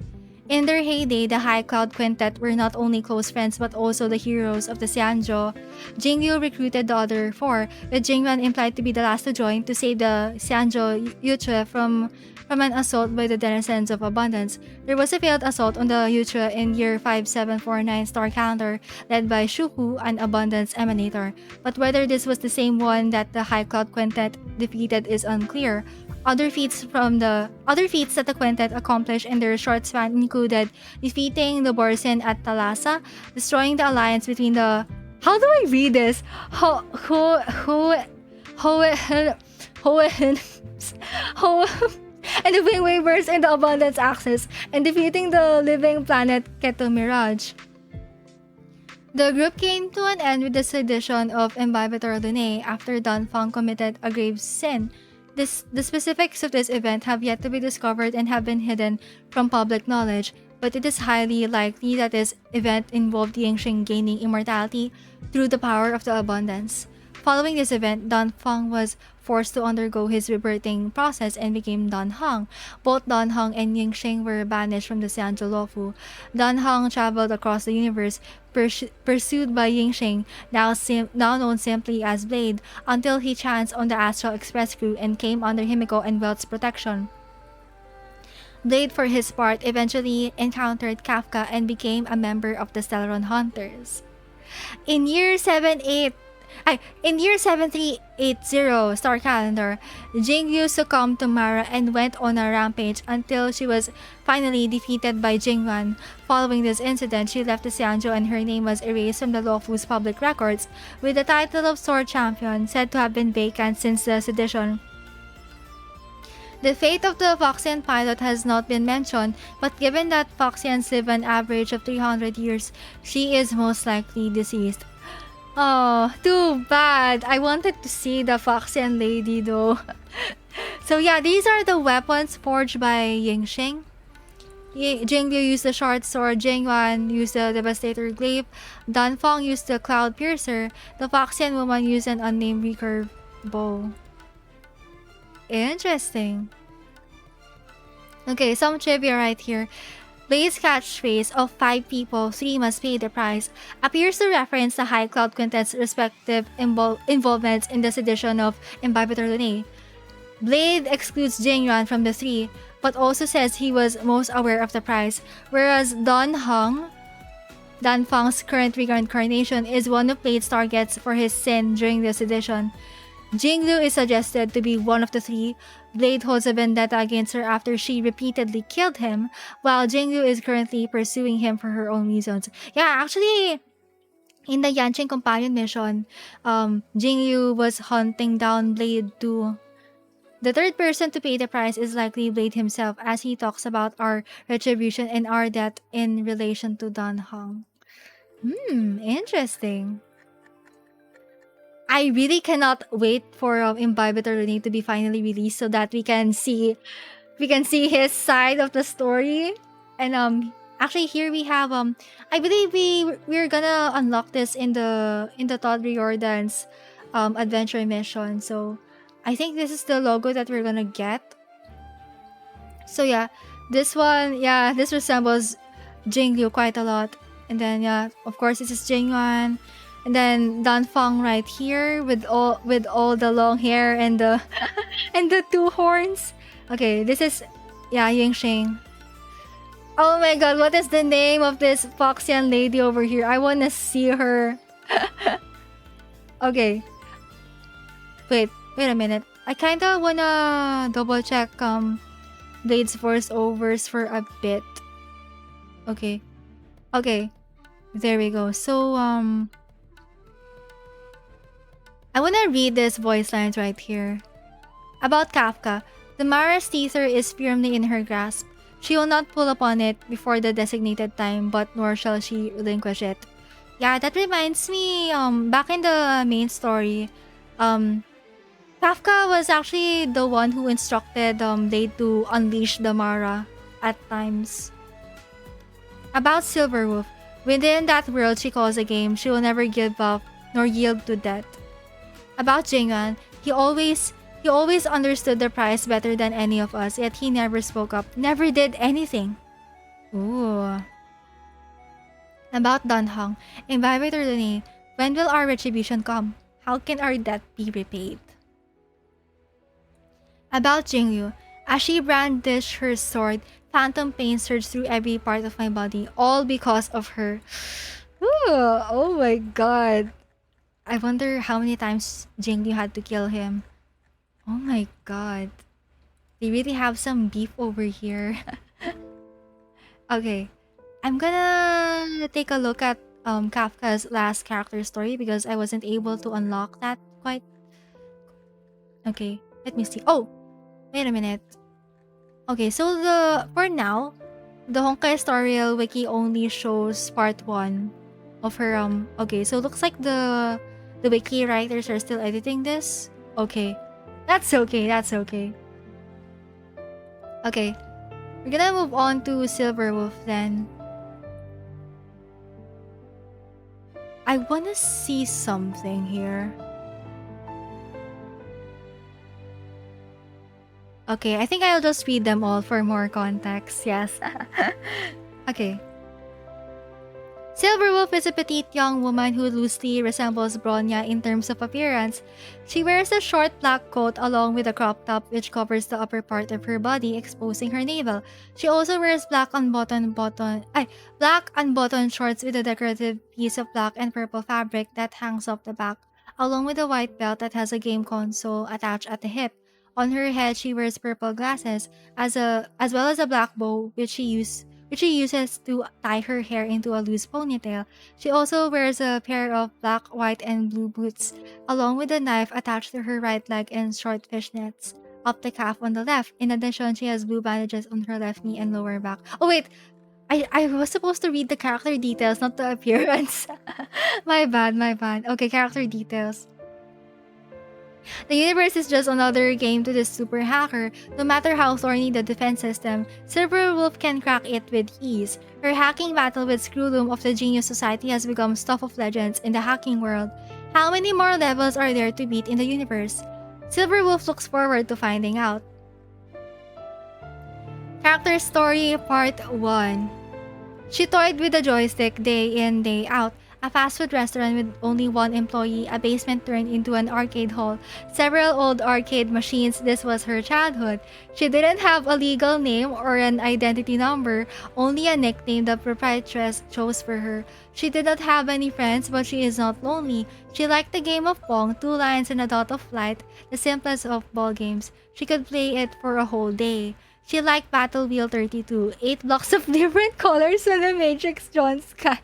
In their heyday, the High Cloud Quintet were not only close friends but also the heroes of the Xianzhou. Jingyu recruited the other 4, with Jingyuan implied to be the last to join to save the Xianzhou Yuchue from an assault by the denizens of Abundance. There was a failed assault on the Yuchue in year 5749 star calendar, led by Shuhu, an Abundance emanator. But whether this was the same one that the High Cloud Quintet defeated is unclear. Other feats that the quintet accomplished in their short span included defeating the Borsin at Thalassa, destroying the alliance between the... How do I read this? And the Wingwavers in the Abundance Axis, and defeating the living planet Keto Mirage. The group came to an end with the sedition of Imbibitor Lunae after Dan Feng committed a grave sin. The specifics of this event have yet to be discovered and have been hidden from public knowledge, but it is highly likely that this event involved Yingxing gaining immortality through the power of the abundance. Following this event, Dan Feng was forced to undergo his rebirthing process and became Dan Heng. Both Dan Heng and Yingxing were banished from the Xianzhou Luofu. Dan Heng traveled across the universe, pursued by Yingxing, now known simply as Blade, until he chanced on the Astral Express crew and came under Himiko and Welt's protection. Blade, for his part, eventually encountered Kafka and became a member of the Stellaron Hunters. In year 7380 star calendar, Jingyu succumbed to Mara and went on a rampage until she was finally defeated by Jingyuan. Following this incident, she left the Xianzhou and her name was erased from the Luofu's public records, with the title of Sword Champion said to have been vacant since the sedition. The fate of the Foxian pilot has not been mentioned, but given that Foxians live an average of 300 years, she is most likely deceased. Oh, too bad. I wanted to see the Foxian lady though. So yeah, these are the weapons forged by Yingxing. Jingyu used the short sword, Jingyuan used the devastator glaive, Dan Feng used the cloud piercer, the Foxian woman used an unnamed recurve bow. Interesting. Okay, some trivia right here. Blade's catchphrase of 5 people, 3 must pay the price appears to reference the High Cloud Quintet's respective involvements in the sedition of Imbibitor Lunae. Blade excludes Jingyuan from the 3, but also says he was most aware of the price, whereas Dan Feng's current reincarnation, is one of Blade's targets for his sin during the sedition. Jinglu is suggested to be one of the 3. Blade holds a vendetta against her after she repeatedly killed him, while Jinglu is currently pursuing him for her own reasons. Yeah, actually, in the Yanqing Companion mission, Jingyu was hunting down Blade to The third person to pay the price is likely Blade himself, as he talks about our retribution and our debt in relation to Dan Hong. Interesting. I really cannot wait for Imbibe Eternity to be finally released so that we can see his side of the story. And actually here we have I believe we're gonna unlock this in the Todd Riordan's adventure mission. So I think this is the logo that we're gonna get. So yeah, this one, yeah, this resembles Jingliu quite a lot. And then yeah, of course this is Jingyuan. And then Danfang right here with all the long hair and the and the two horns. Okay, this is yeah, Yingxing. Oh my god, what is the name of this Foxian lady over here? I wanna see her. Okay. Wait a minute. I kinda wanna double check Blade's voiceovers for a bit. Okay. Okay. There we go. So I wanna read this voice lines right here. About Kafka, the Mara's teether is firmly in her grasp. She will not pull upon it before the designated time, but nor shall she relinquish it. Yeah, that reminds me, back in the main story, Kafka was actually the one who instructed Blade to unleash the Mara at times. About Silverwolf, within that world she calls a game, she will never give up nor yield to death. About Jingyuan, he always understood the price better than any of us, yet he never spoke up, never did anything. Ooh. About Danhong, Imbibe Eternity, when will our retribution come? How can our debt be repaid? About Jingyu, as she brandished her sword, phantom pain surged through every part of my body, all because of her. Ooh, oh my god. I wonder how many times Jingyu had to kill him. Oh my god. They really have some beef over here. Okay. I'm gonna take a look at Kafka's last character story because I wasn't able to unlock that quite. Okay, let me see. Oh, wait a minute. Okay, so for now, the Honkai Storyal wiki only shows part 1 of her okay, so looks like the wiki writers are still editing this. Okay. That's okay, that's okay. Okay. We're gonna move on to Silverwolf then. I wanna see something here. Okay, I think I'll just read them all for more context. Yes. Okay. Silverwolf is a petite young woman who loosely resembles Bronya in terms of appearance. She wears a short black coat along with a crop top which covers the upper part of her body, exposing her navel. She also wears black unbuttoned shorts with a decorative piece of black and purple fabric that hangs off the back, along with a white belt that has a game console attached at the hip. On her head, she wears purple glasses, as well as a black bow, which she uses to tie her hair into a loose ponytail. She also wears a pair of black, white, and blue boots, along with a knife attached to her right leg and short fishnets up the calf on the left. In addition, she has blue bandages on her left knee and lower back. Oh wait, I was supposed to read the character details, not the appearance. My bad. Okay, character details. The universe is just another game to this super hacker. No matter how thorny the defense system, Silverwolf can crack it with ease. Her hacking battle with Screwloom of the Genius Society has become stuff of legends in the hacking world. How many more levels are there to beat in the universe? Silverwolf looks forward to finding out. Character Story Part 1. She toyed with the joystick day in, day out. A fast food restaurant with only one employee, a basement turned into an arcade hall, several old arcade machines. This was her childhood. She didn't have a legal name or an identity number, only a nickname the proprietress chose for her. She did not have any friends, but she is not lonely. She liked the game of Pong, 2 lines and a dot of light, the simplest of ball games. She could play it for a whole day. She liked Battle Wheel 32, 8 blocks of different colors and a matrix drawn sky.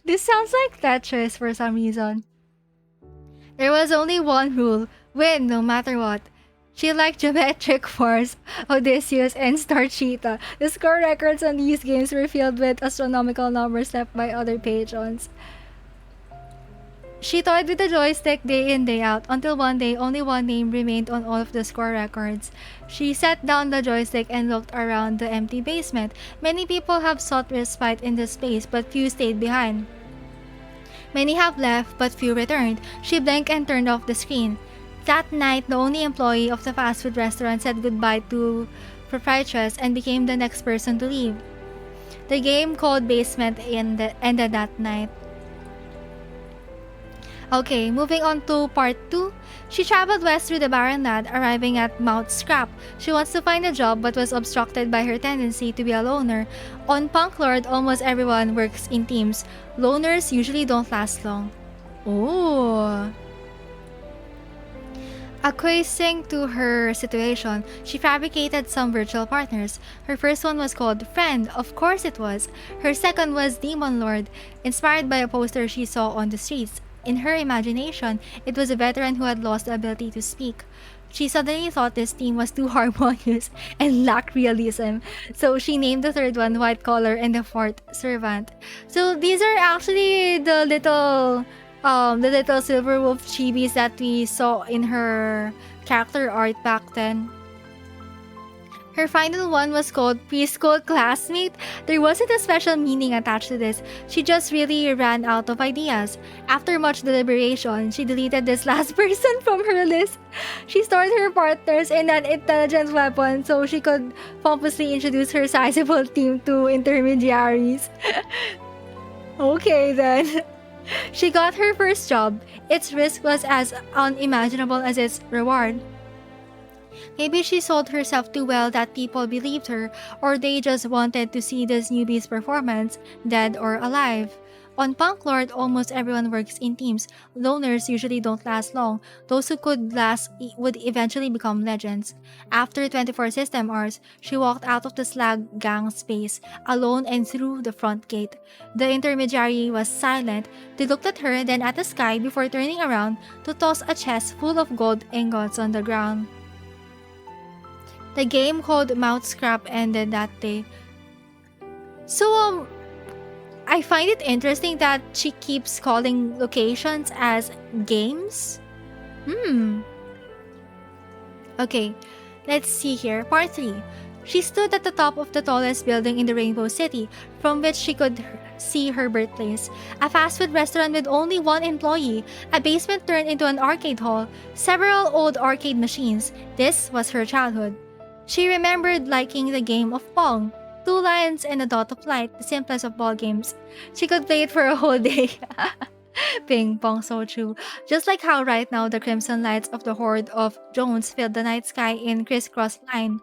This sounds like Tetris for some reason. There was only one rule: win no matter what. She liked Geometric Wars, Odysseus, and Star Cheetah. The score records on these games were filled with astronomical numbers left by other patrons. She toyed with the joystick day in, day out, until one day only one name remained on all of the score records. She set down the joystick and looked around the empty basement. Many people have sought respite in this space, but few stayed behind. Many have left, but few returned. She blinked and turned off the screen. That night, the only employee of the fast food restaurant said goodbye to proprietress and became the next person to leave. The game called Basement ended that night. Okay, moving on to part 2. She traveled west through the barren land, arriving at Mount Scrap. She wants to find a job but was obstructed by her tendency to be a loner. On Punk Lord, almost everyone works in teams. Loners usually don't last long. Oh. Acquiescing to her situation, she fabricated some virtual partners. Her first one was called Friend, of course it was. Her second was Demon Lord, inspired by a poster she saw on the streets. In her imagination, it was a veteran who had lost the ability to speak. She suddenly thought this theme was too harmonious and lacked realism, so she named the third one White Collar and the fourth Servant. So these are actually the little silver wolf chibis that we saw in her character art back then. Her final one was called Preschool Classmate. There wasn't a special meaning attached to this. She just really ran out of ideas. After much deliberation, she deleted this last person from her list. She stored her partners in an intelligent weapon so she could pompously introduce her sizable team to intermediaries. Okay then. She got her first job. Its risk was as unimaginable as its reward. Maybe she sold herself too well that people believed her, or they just wanted to see this newbie's performance, dead or alive. On Punk Lord, almost everyone works in teams. Loners usually don't last long. Those who could last would eventually become legends. After 24 system hours, she walked out of the slag gang space, alone and through the front gate. The intermediary was silent. They looked at her, then at the sky before turning around to toss a chest full of gold ingots on the ground. The game called Mount Scrap ended that day. So, I find it interesting that she keeps calling locations as games. Okay, let's see here. Part 3. She stood at the top of the tallest building in the Rainbow City, from which she could see her birthplace. A fast food restaurant with only one employee, a basement turned into an arcade hall, several old arcade machines. This was her childhood. She remembered liking the game of Pong. 2 lines and a dot of light, the simplest of ball games. She could play it for a whole day. Ping pong, so true. Just like how right now the crimson lights of the horde of drones filled the night sky in crisscross line.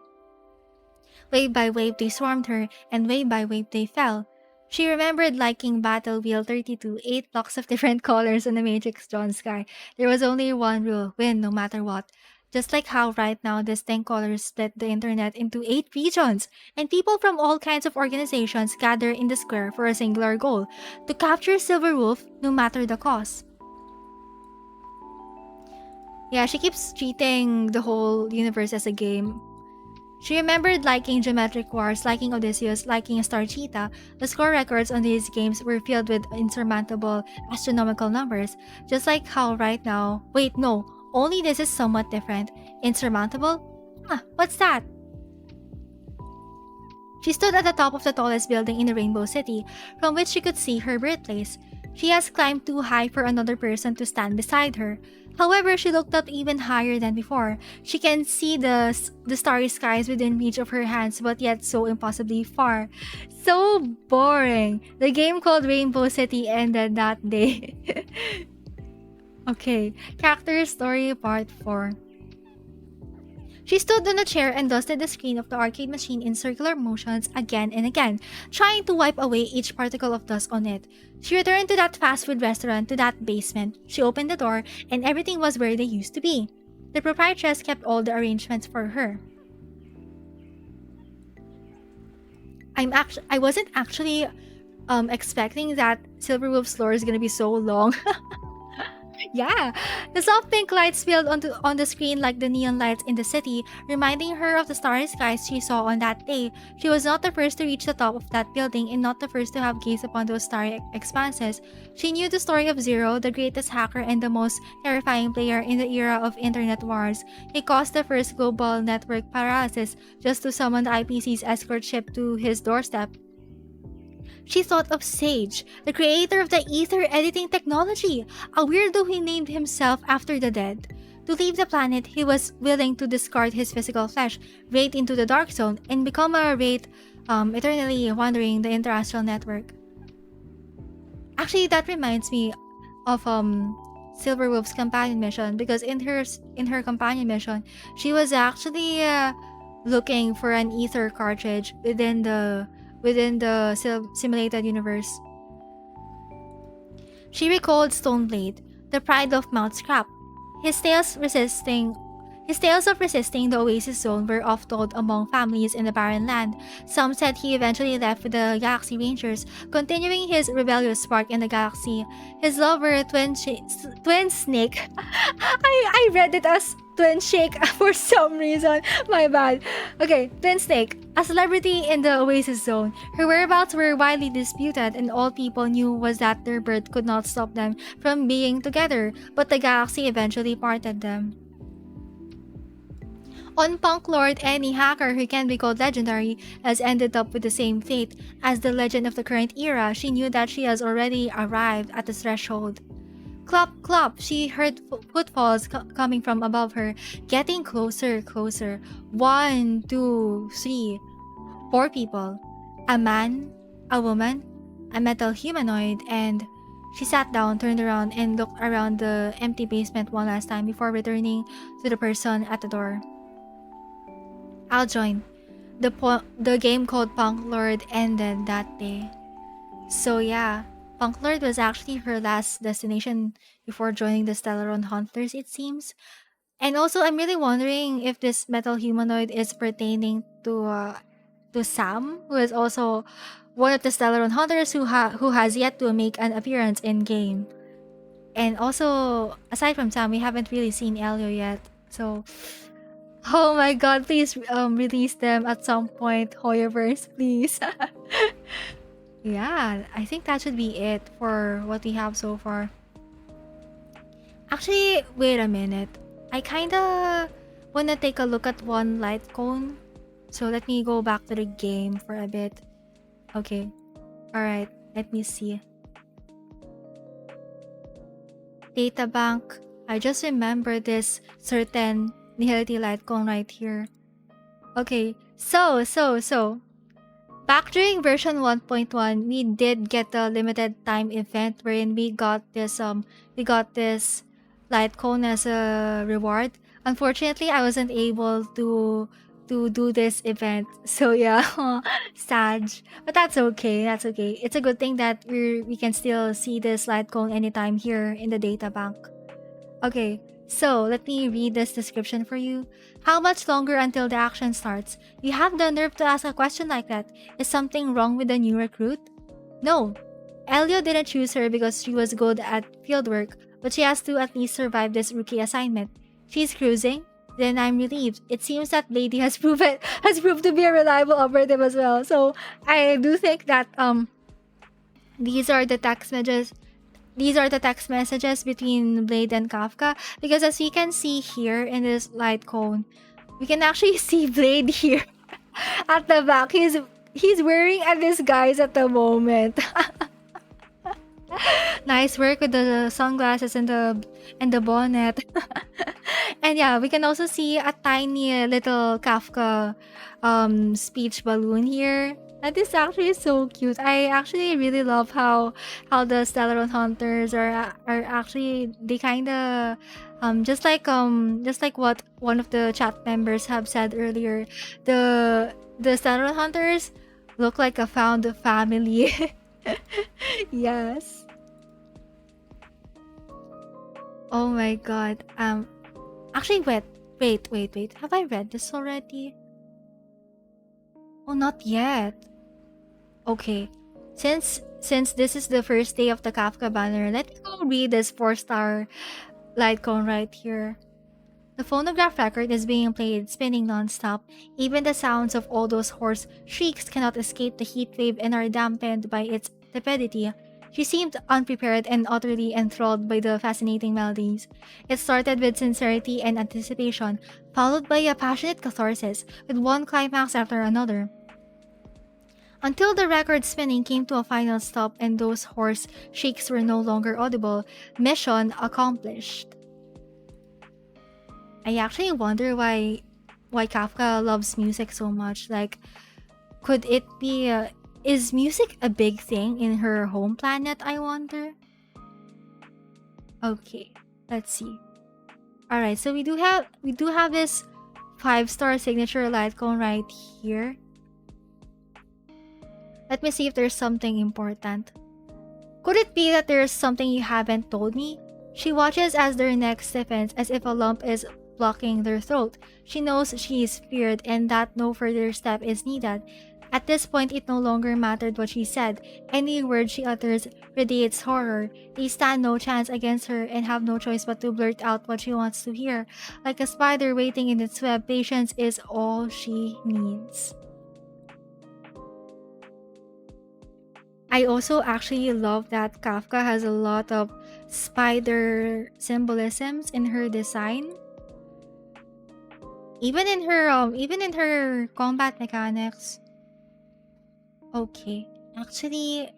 Wave by wave they swarmed her, and wave by wave they fell. She remembered liking Battle Wheel 32, 8 blocks of different colors on the matrix drawn sky. There was only one rule, win no matter what. Just like how right now distinct colors split the internet into 8 regions, and people from all kinds of organizations gather in the square for a singular goal, to capture Silver Wolf no matter the cost. Yeah, she keeps treating the whole universe as a game. She remembered liking Geometric Wars, liking Odysseus, liking Star Cheetah. The score records on these games were filled with insurmountable astronomical numbers, just like how right now... Wait, no. Only this is somewhat different. Insurmountable? What's that? She stood at the top of the tallest building in the Rainbow City, from which she could see her birthplace. She has climbed too high for another person to stand beside her. However, she looked up even higher than before. She can see the starry skies within reach of her hands, but yet so impossibly far. So boring. The game called Rainbow City ended that day. Okay, Character Story Part 4. She stood on a chair and dusted the screen of the arcade machine in circular motions again and again, trying to wipe away each particle of dust on it. She returned to that fast food restaurant, to that basement. She opened the door, and everything was where they used to be. The proprietress kept all the arrangements for her. I wasn't actually expecting that Silverwolf's lore is gonna be so long. Yeah, the soft pink lights spilled on the screen like the neon lights in the city, reminding her of the starry skies she saw on that day. She was not the first to reach the top of that building and not the first to have gazed upon those starry expanses. She knew the story of Zero, the greatest hacker and the most terrifying player in the era of internet wars. He caused the first global network paralysis just to summon the IPC's escort ship to his doorstep. She thought of Sage, the creator of the ether editing technology, a weirdo who named himself after the dead. To leave the planet, he was willing to discard his physical flesh, raid into the dark zone, and become a wraith, eternally wandering the interastral network. Actually, that reminds me of Silverwolf's companion mission, because in her companion mission, she was actually looking for an ether cartridge within the simulated universe. She recalled Stoneblade, the pride of Mount Scrap. His tales of resisting the Oasis Zone were oft-told among families in the Barren Land. Some said he eventually left with the Galaxy Rangers, continuing his rebellious spark in the galaxy. His lover, Twin Snake. I read it as Twin Shake for some reason. My bad. Okay, Twin Snake, a celebrity in the Oasis Zone. Her whereabouts were widely disputed, and all people knew was that their birth could not stop them from being together, but the galaxy eventually parted them. On Punk Lord, any hacker who can be called legendary has ended up with the same fate. As the legend of the current era, she knew that she has already arrived at the threshold. Clop, clop, she heard footfalls coming from above her, getting closer, closer. 1, 2, 3, 4 people. A man, a woman, a metal humanoid, and she sat down, turned around, and looked around the empty basement one last time before returning to the person at the door. I'll join. The game called Punk Lord ended that day. So yeah, Punk Lord was actually her last destination before joining the Stellaron Hunters, it seems. And also, I'm really wondering if this metal humanoid is pertaining to Sam, who is also one of the Stellaron Hunters who has yet to make an appearance in game. And also, aside from Sam, we haven't really seen Elio yet. So, oh my god, please release them at some point, Hoyoverse, please. Yeah, I think that should be it for what we have so far. Actually, wait a minute. I kinda wanna take a look at one LIGHTCONE. So let me go back to the game for a bit. Okay. Alright, let me see. Databank. I just remember this certain Nihility LIGHTCONE right here. Okay, so back during version 1.1, we did get a limited time event wherein we got this LIGHTCONE as a reward. Unfortunately, I wasn't able to do this event. So yeah, sad. But that's okay. That's okay. It's a good thing that we can still see this LIGHTCONE anytime here in the data bank. Okay, so let me read this description for you. How much longer until the action starts? You have the nerve to ask a question like that. Is something wrong with the new recruit? No. Elio didn't choose her because she was good at fieldwork, but she has to at least survive this rookie assignment. She's cruising? Then I'm relieved. It seems that Lady has proved to be a reliable operative as well. So I do think that these are the text messages. These are the text messages between Blade and Kafka, because as we can see here in this LIGHTCONE, we can actually see Blade here at the back. He's wearing a disguise at the moment. Nice work with the sunglasses and the bonnet. And yeah, we can also see a tiny little Kafka speech balloon here. That is actually so cute. I actually really love how the Stellaron Hunters are actually, they kind of just like what one of the chat members have said earlier, the Stellaron Hunters look like a found family. Yes. Oh my god. Actually, wait. Have I read this already? Oh, not yet. Okay. Since since this is the first day of the Kafka banner, let me go read this 4-star LIGHTCONE right here. The phonograph record is being played, spinning non-stop. Even the sounds of all those hoarse shrieks cannot escape the heat wave and are dampened by its tepidity. She seemed unprepared and utterly enthralled by the fascinating melodies. It started with sincerity and anticipation, followed by a passionate catharsis, with one climax after another, until the record spinning came to a final stop and those hoarse shrieks were no longer audible. Mission accomplished. I actually wonder why Kafka loves music so much. Like, could it be is music a big thing in her home planet, I wonder? Okay, let's see. All right, so we do have this 5-star signature LIGHTCONE right here. Let me see if there's something important. Could it be that there's something you haven't told me? She watches as their neck stiffens, as if a lump is blocking their throat. She knows she is feared and that no further step is needed. At this point, it no longer mattered what she said. Any word she utters radiates horror. They stand no chance against her and have no choice but to blurt out what she wants to hear. Like a spider waiting in its web, patience is all she needs. I also actually love that Kafka has a lot of spider symbolisms in her design. Even in her combat mechanics. Okay, actually,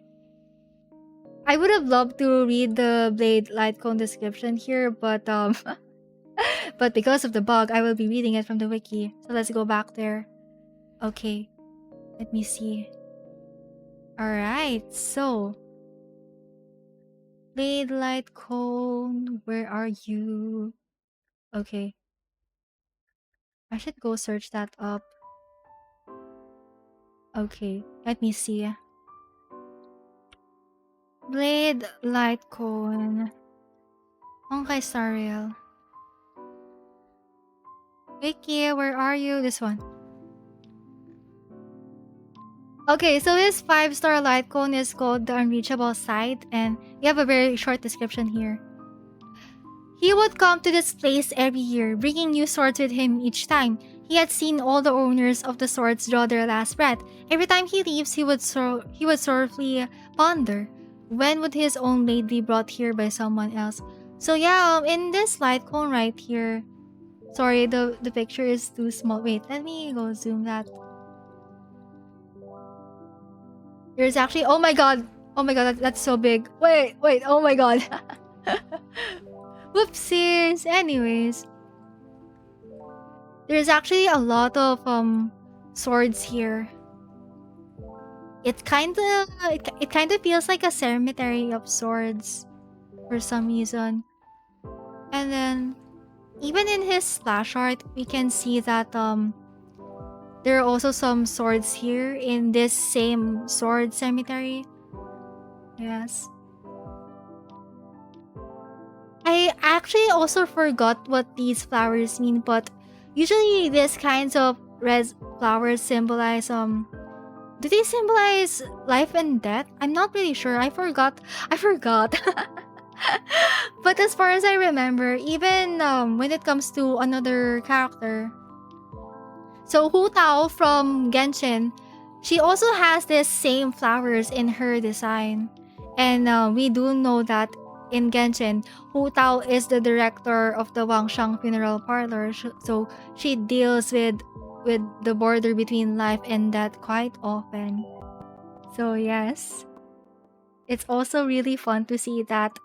I would have loved to read the Blade LIGHTCONE description here, but but because of the bug, I will be reading it from the wiki. So let's go back there. Okay, let me see. Alright, so Blade LIGHTCONE, where are you? Okay. I should go search that up. Okay, let me see. Blade LIGHTCONE. Honkai Star Rail. Wiki, where are you? This one. Okay, so his 5-star LIGHTCONE is called the Unreachable Site, and you have a very short description here. He would come to this place every year, bringing new swords with him each time. He had seen all the owners of the swords draw their last breath. Every time he leaves, he would sorrowfully ponder, when would his own blade be brought here by someone else? So yeah, in this LIGHTCONE right here, sorry, the picture is too small. Wait, let me go zoom that. There's actually, oh my god, that's so big. Wait, oh my god. Whoopsies. Anyways, there's actually a lot of swords here. It kind of feels like a cemetery of swords for some reason. And then even in his splash art, we can see that there are also some swords here in this same sword cemetery. Yes. I actually also forgot what these flowers mean, but usually these kinds of red flowers symbolize do they symbolize life and death? I'm not really sure. I forgot. But as far as I remember, even when it comes to another character, so Hu Tao from Genshin, she also has this same flowers in her design. And we do know that in Genshin, Hu Tao is the director of the Wangshang Funeral Parlor, so she deals with the border between life and death quite often. So yes, it's also really fun to see that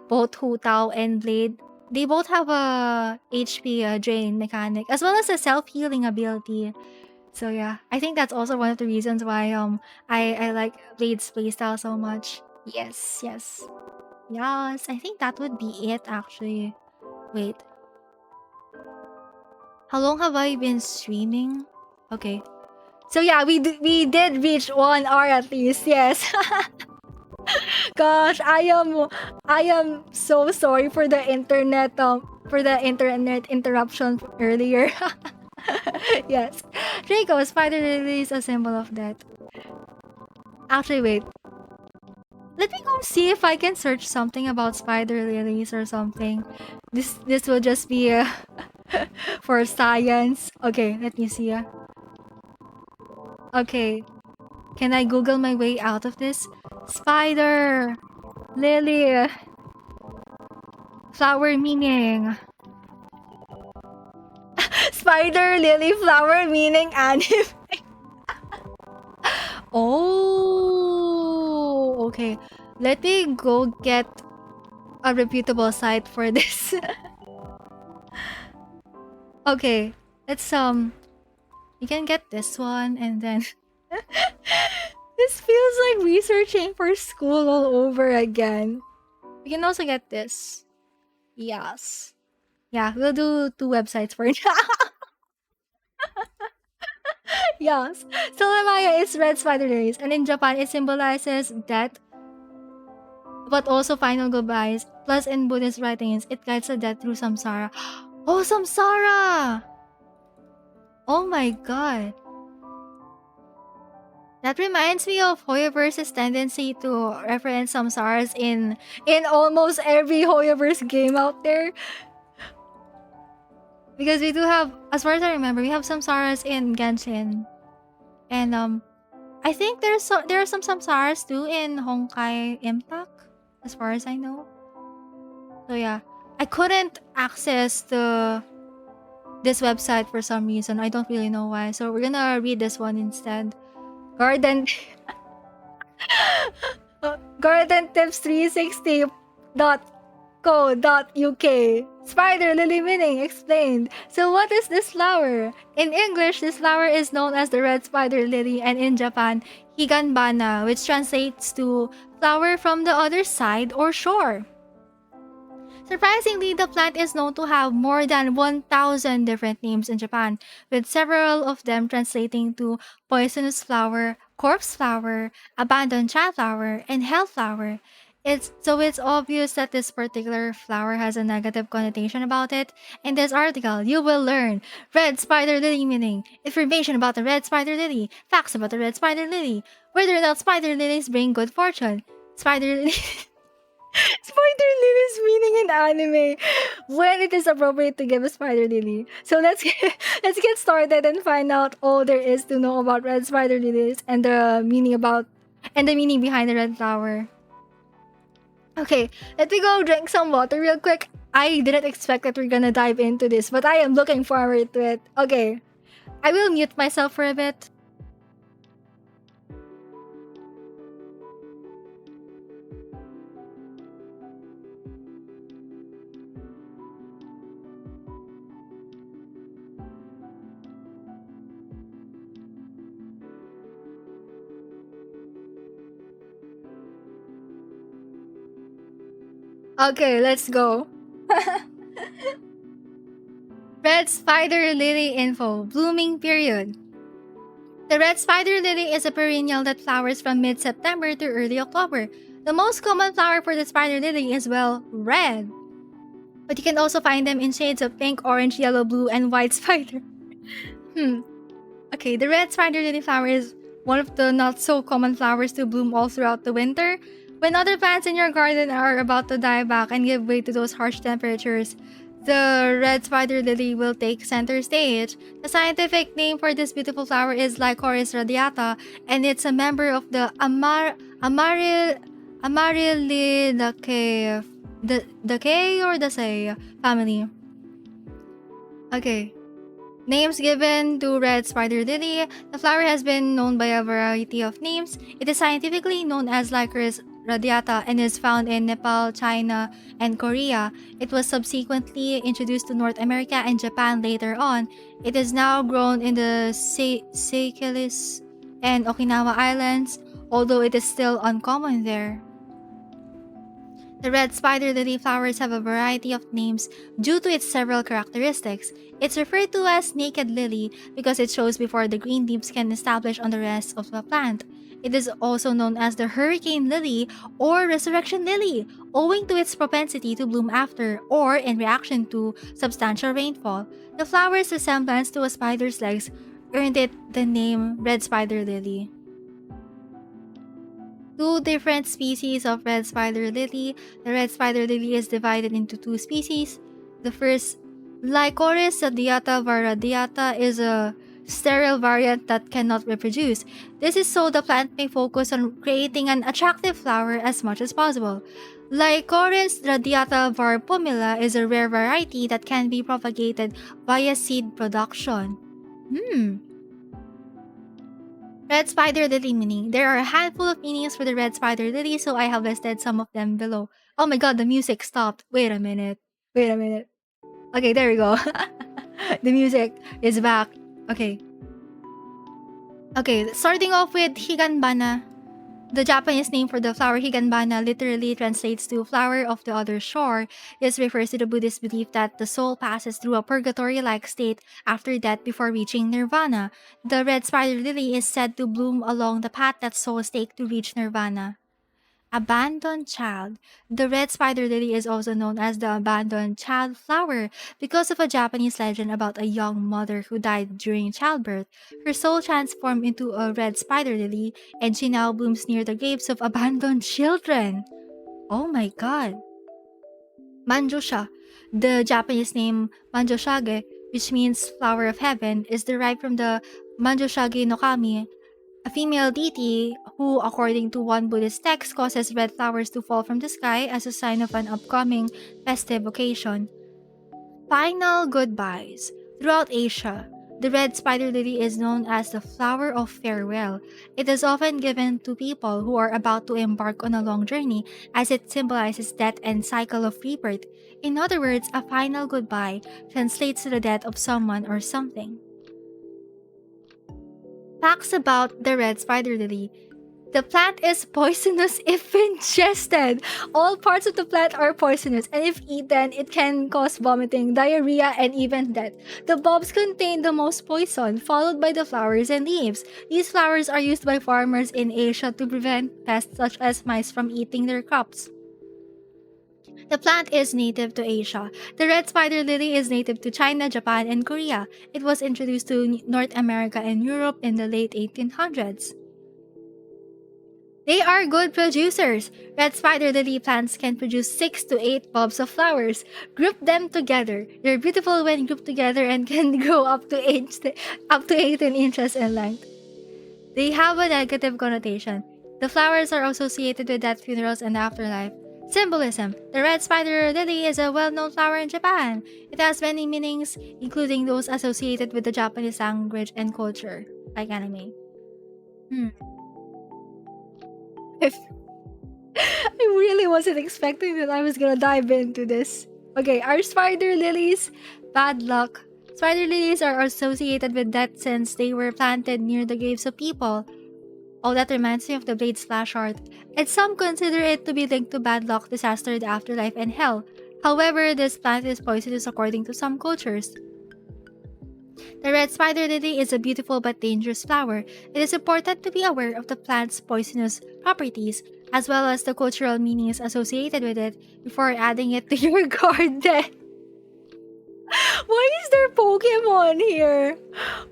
both Hu Tao and Blade, they both have a HP drain mechanic as well as a self-healing ability. So yeah, I think that's also one of the reasons why I like Blade's playstyle so much. Yes, I think that would be it actually. Wait, how long have I been streaming? Okay, so yeah, we did reach 1 hour at least. Yes. Gosh, I am so sorry for the internet interruption earlier. Yes. Draco, spider lily is a symbol of death. Actually, wait. Let me go see if I can search something about spider lilies or something. This will just be for science. Okay, let me see. Okay, can I Google my way out of this? Spider lily flower meaning. Spider lily flower meaning anime. Oh, okay. Let me go get a reputable site for this. Okay, let's you can get this one and then this feels like researching for school all over again. We can also get this. Yes. Yeah, we'll do 2 websites for now. Yes. Solamaya is red spider lilies, and in Japan it symbolizes death, but also final goodbyes. Plus, in Buddhist writings, it guides the death through samsara. Oh, samsara! Oh my god. That reminds me of Hoyoverse's tendency to reference samsaras in almost every Hoyoverse game out there. Because we do have, as far as I remember, we have samsaras in Genshin. And I think there are some samsaras too in Honkai Impact, as far as I know. So yeah, I couldn't access this website for some reason. I don't really know why. So we're gonna read this one instead. Garden Garden Tips 360.co.uk. Spider lily meaning explained. So what is this flower? In English, this flower is known as the red spider lily, and in Japan, higanbana, which translates to flower from the other side or shore. Surprisingly, the plant is known to have more than 1,000 different names in Japan, with several of them translating to poisonous flower, corpse flower, abandoned child flower, and hell flower. It's obvious that this particular flower has a negative connotation about it. In this article, you will learn red spider lily meaning, information about the red spider lily, facts about the red spider lily, whether or not spider lilies bring good fortune, spider lily. Spider lilies meaning in anime, when it is appropriate to give a spider lily. So let's get started and find out all there is to know about red spider lilies and the meaning behind the red flower. Okay, let me go drink some water real quick. I didn't expect that we're gonna dive into this, but I am looking forward to it. Okay, I will mute myself for a bit. Okay, let's go. Red spider lily info, blooming period. The red spider lily is a perennial that flowers from mid-September to early October. The most common flower for the spider lily is, well, red. But you can also find them in shades of pink, orange, yellow, blue, and white spider. Okay, the red spider lily flower is one of the not so common flowers to bloom all throughout the winter. When other plants in your garden are about to die back and give way to those harsh temperatures, the red spider lily will take center stage. The scientific name for this beautiful flower is Lycoris radiata, and it's a member of the Amaryllidaceae, the K or the Say family. Okay. Names given to red spider lily. The flower has been known by a variety of names. It is scientifically known as Lycoris radiata and is found in Nepal, China, and Korea. It was subsequently introduced to North America and Japan later on. It is now grown in the Seychelles and Okinawa Islands, although it is still uncommon there. The red spider lily flowers have a variety of names due to its several characteristics. It's referred to as naked lily because it shows before the green leaves can establish on the rest of the plant. It is also known as the hurricane lily or resurrection lily, owing to its propensity to bloom after or in reaction to substantial rainfall. The flower's resemblance to a spider's legs earned it the name red spider lily. Two different species of red spider lily. The red spider lily is divided into two species. The first, Lycoris radiata varadiata, is a sterile variant that cannot reproduce. This is so the plant may focus on creating an attractive flower as much as possible. Lycoris radiata varpumila is a rare variety that can be propagated via seed production. Red spider lily meaning. There are a handful of meanings for the red spider lily, so I have listed some of them below. Oh my god, the music stopped. Wait a minute. Wait a minute. Okay, there we go. The music is back. Okay. Okay, starting off with Higanbana. The Japanese name for the flower Higanbana literally translates to flower of the other shore. This refers to the Buddhist belief that the soul passes through a purgatory-like state after death before reaching nirvana. The red spider lily is said to bloom along the path that souls take to reach nirvana. Abandoned child. The red spider lily is also known as the abandoned child flower because of a Japanese legend about a young mother who died during childbirth. Her soul transformed into a red spider lily and she now blooms near the graves of abandoned children. Oh my god. Manjosha. The Japanese name Manjoshage, which means flower of heaven, is derived from the Manjoshage no Kami, a female deity who, according to one Buddhist text, causes red flowers to fall from the sky as a sign of an upcoming festive occasion. Final goodbyes. Throughout Asia, the red spider lily is known as the flower of farewell. It is often given to people who are about to embark on a long journey as it symbolizes death and cycle of rebirth. In other words, a final goodbye translates to the death of someone or something. Facts about the red spider lily. The plant is poisonous if ingested. All parts of the plant are poisonous, and if eaten, it can cause vomiting, diarrhea, and even death. The bulbs contain the most poison, followed by the flowers and leaves. These flowers are used by farmers in Asia to prevent pests such as mice from eating their crops. The plant is native to Asia. The red spider lily is native to China, Japan, and Korea. It was introduced to North America and Europe in the late 1800s. They are good producers. Red spider lily plants can produce 6 to 8 bulbs of flowers. Group them together. They're beautiful when grouped together and can grow up to 18 inches in length. They have a negative connotation. The flowers are associated with death, funerals, and afterlife. Symbolism. The red spider lily is a well-known flower in Japan. It has many meanings, including those associated with the Japanese language and culture, like anime. If I really wasn't expecting that I was gonna dive into this. Okay, are spider lilies bad luck? Spider lilies are associated with death since they were planted near the graves of people. Oh, that reminds me of the Blade splash art. And some consider it to be linked to bad luck, disaster, the afterlife, and hell. However, this plant is poisonous according to some cultures. The red spider lily is a beautiful but dangerous flower. It is important to be aware of the plant's poisonous properties, as well as the cultural meanings associated with it, before adding it to your garden. Why is there Pokemon here?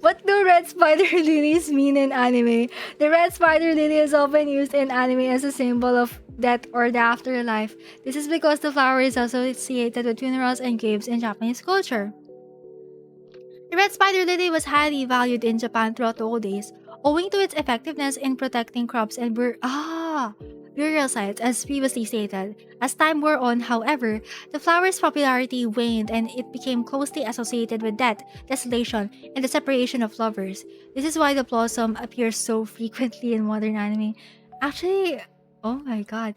What do red spider lilies mean in anime? The red spider lily is often used in anime as a symbol of death or the afterlife. This is because the flower is associated with funerals and graves in Japanese culture. The red spider lily was highly valued in Japan throughout the old days, owing to its effectiveness in protecting crops and burial sites, as previously stated. As time wore on, however, the flower's popularity waned and it became closely associated with death, desolation, and the separation of lovers. This is why the blossom appears so frequently in modern anime. Actually, oh my god.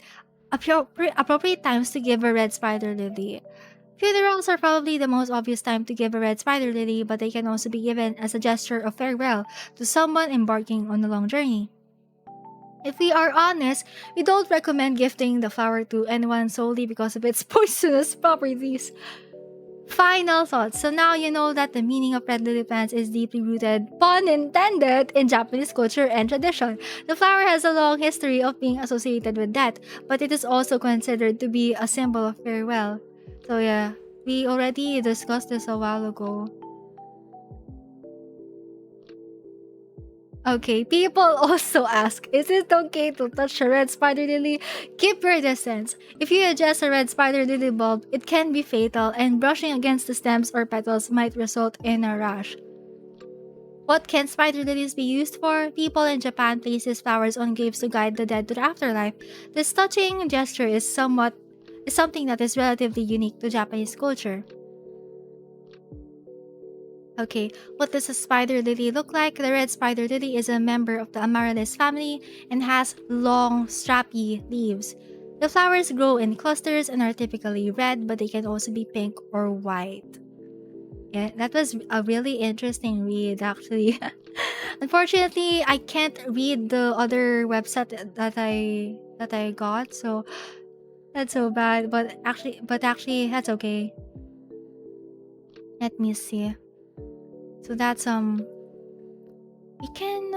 Appropriate times to give a red spider lily. Funerals are probably the most obvious time to give a red spider lily, but they can also be given as a gesture of farewell to someone embarking on a long journey. If we are honest, we don't recommend gifting the flower to anyone solely because of its poisonous properties. Final thoughts. So now you know that the meaning of red lily plants is deeply rooted, pun intended, in Japanese culture and tradition. The flower has a long history of being associated with death, but it is also considered to be a symbol of farewell. So yeah, we already discussed this a while ago. Okay, people also ask, is it okay to touch a red spider lily? Keep your distance. If you adjust a red spider lily bulb, it can be fatal, and brushing against the stems or petals might result in a rash. What can spider lilies be used for? People in Japan place these flowers on graves to guide the dead to the afterlife. This touching gesture is something that is relatively unique to Japanese culture. Okay, what does a spider lily look like? The red spider lily is a member of the Amaryllis family and has long, strappy leaves. The flowers grow in clusters and are typically red, but they can also be pink or white. Yeah, that was a really interesting read, actually. Unfortunately, I can't read the other website that I got, so that's so bad. But actually, that's okay. Let me see. So that's we can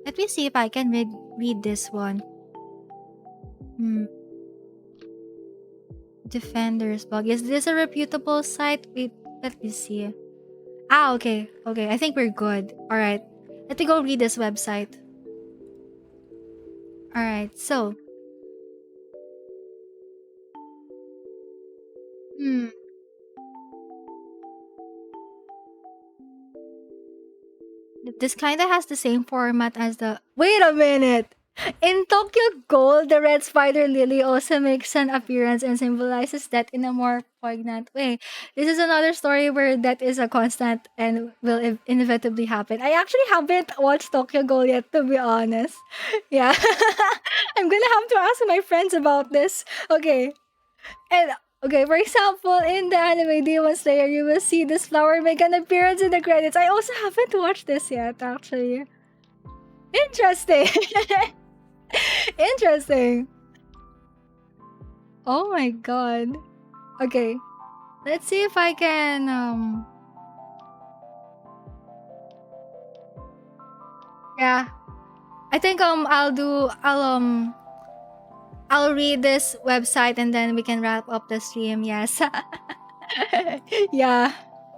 let me see if I can read this one. Defender's blog. Is this a reputable site? Wait, let me see. Ah, okay. Okay, I think we're good. Alright. Let me go read this website. Alright, so. This kinda has the same format as the. Wait a minute! In Tokyo Gold, the red spider lily also makes an appearance and symbolizes death in a more poignant way. This is another story where death is a constant and will inevitably happen. I actually haven't watched Tokyo Gold yet, to be honest. Yeah. I'm gonna have to ask my friends about this. Okay. And okay, for example, in the anime Demon Slayer, you will see this flower make an appearance in the credits. I also haven't watched this yet, actually. Interesting. Interesting. Oh my god. Okay. Let's see if I can yeah. I think I'll read this website and then we can wrap up the stream. Yes. Yeah.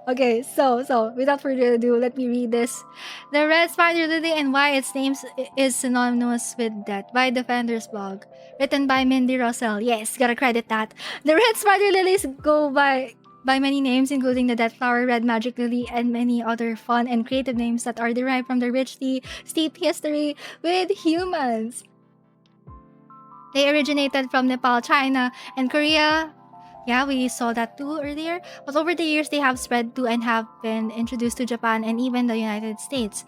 Okay, so without further ado, let me read this. The red spider lily and why its name is synonymous with death by Defender's blog. Written by Mindy Russel. Yes, gotta credit that. The red spider lilies go by many names, including the death flower, red magic lily, and many other fun and creative names that are derived from their richly steeped history with humans. They originated from Nepal, China, and Korea. Yeah, we saw that too earlier. But over the years, they have spread to and have been introduced to Japan and even the United States.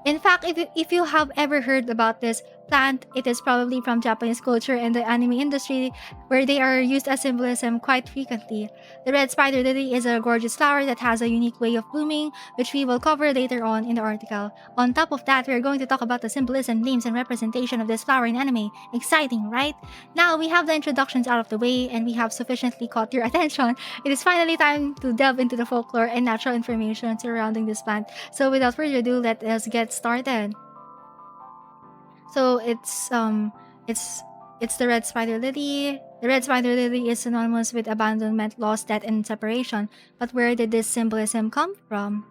In fact, if you have ever heard about this plant, it is probably from Japanese culture and the anime industry, where they are used as symbolism quite frequently. The red spider lily is a gorgeous flower that has a unique way of blooming, which we will cover later on in the article. On top of that, we are going to talk about the symbolism, names, and representation of this flower in anime. Exciting, right? Now we have the introductions out of the way and we have sufficiently caught your attention. It is finally time to delve into the folklore and natural information surrounding this plant. So without further ado, let us get started. So it's the red spider lily. The red spider lily is synonymous with abandonment, loss, death, and separation. But where did this symbolism come from?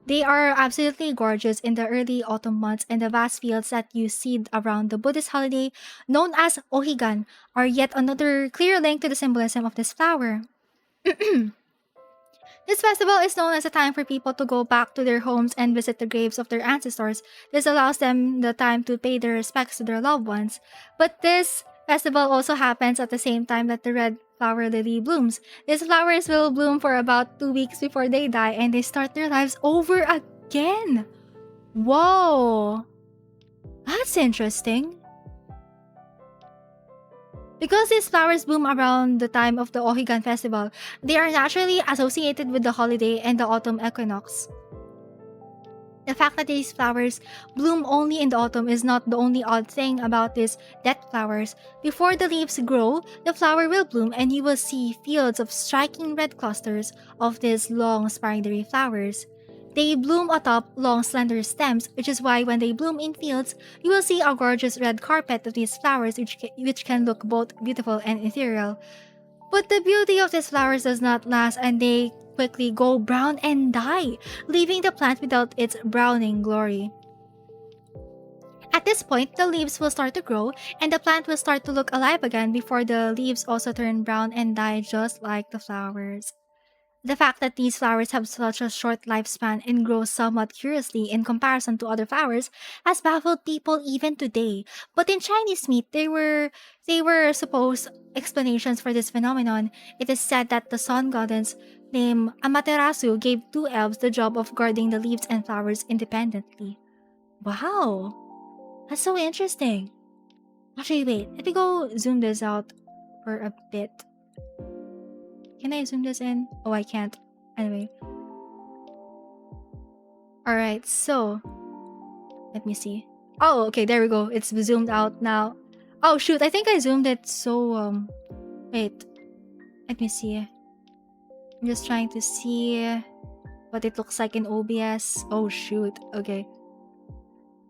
They are absolutely gorgeous in the early autumn months, and the vast fields that you see around the Buddhist holiday, known as Ohigan, are yet another clear link to the symbolism of this flower. This festival is known as a time for people to go back to their homes and visit the graves of their ancestors. This allows them the time to pay their respects to their loved ones. But this festival also happens at the same time that the red flower lily blooms. These flowers will bloom for about 2 weeks before they die and they start their lives over again. Whoa! That's interesting. Because these flowers bloom around the time of the Ohigan festival, they are naturally associated with the holiday and the autumn equinox. The fact that these flowers bloom only in the autumn is not the only odd thing about these death flowers. Before the leaves grow, the flower will bloom and you will see fields of striking red clusters of these long spidery flowers. They bloom atop long slender stems, which is why when they bloom in fields, you will see a gorgeous red carpet of these flowers which can look both beautiful and ethereal. But the beauty of these flowers does not last and they quickly go brown and die, leaving the plant without its browning glory. At this point, the leaves will start to grow and the plant will start to look alive again before the leaves also turn brown and die just like the flowers. The fact that these flowers have such a short lifespan and grow somewhat curiously in comparison to other flowers has baffled people even today. But in Chinese myth, they were supposed explanations for this phenomenon. It is said that the sun goddess named Amaterasu gave two elves the job of guarding the leaves and flowers independently. Wow, that's so interesting. Actually, wait, let me go zoom this out for a bit. Can I zoom this in? Oh, I can't. Anyway. Alright, so let me see. Oh, okay, there we go. It's zoomed out now. Oh shoot, I think I zoomed it so wait. Let me see. I'm just trying to see what it looks like in OBS. Oh shoot. Okay.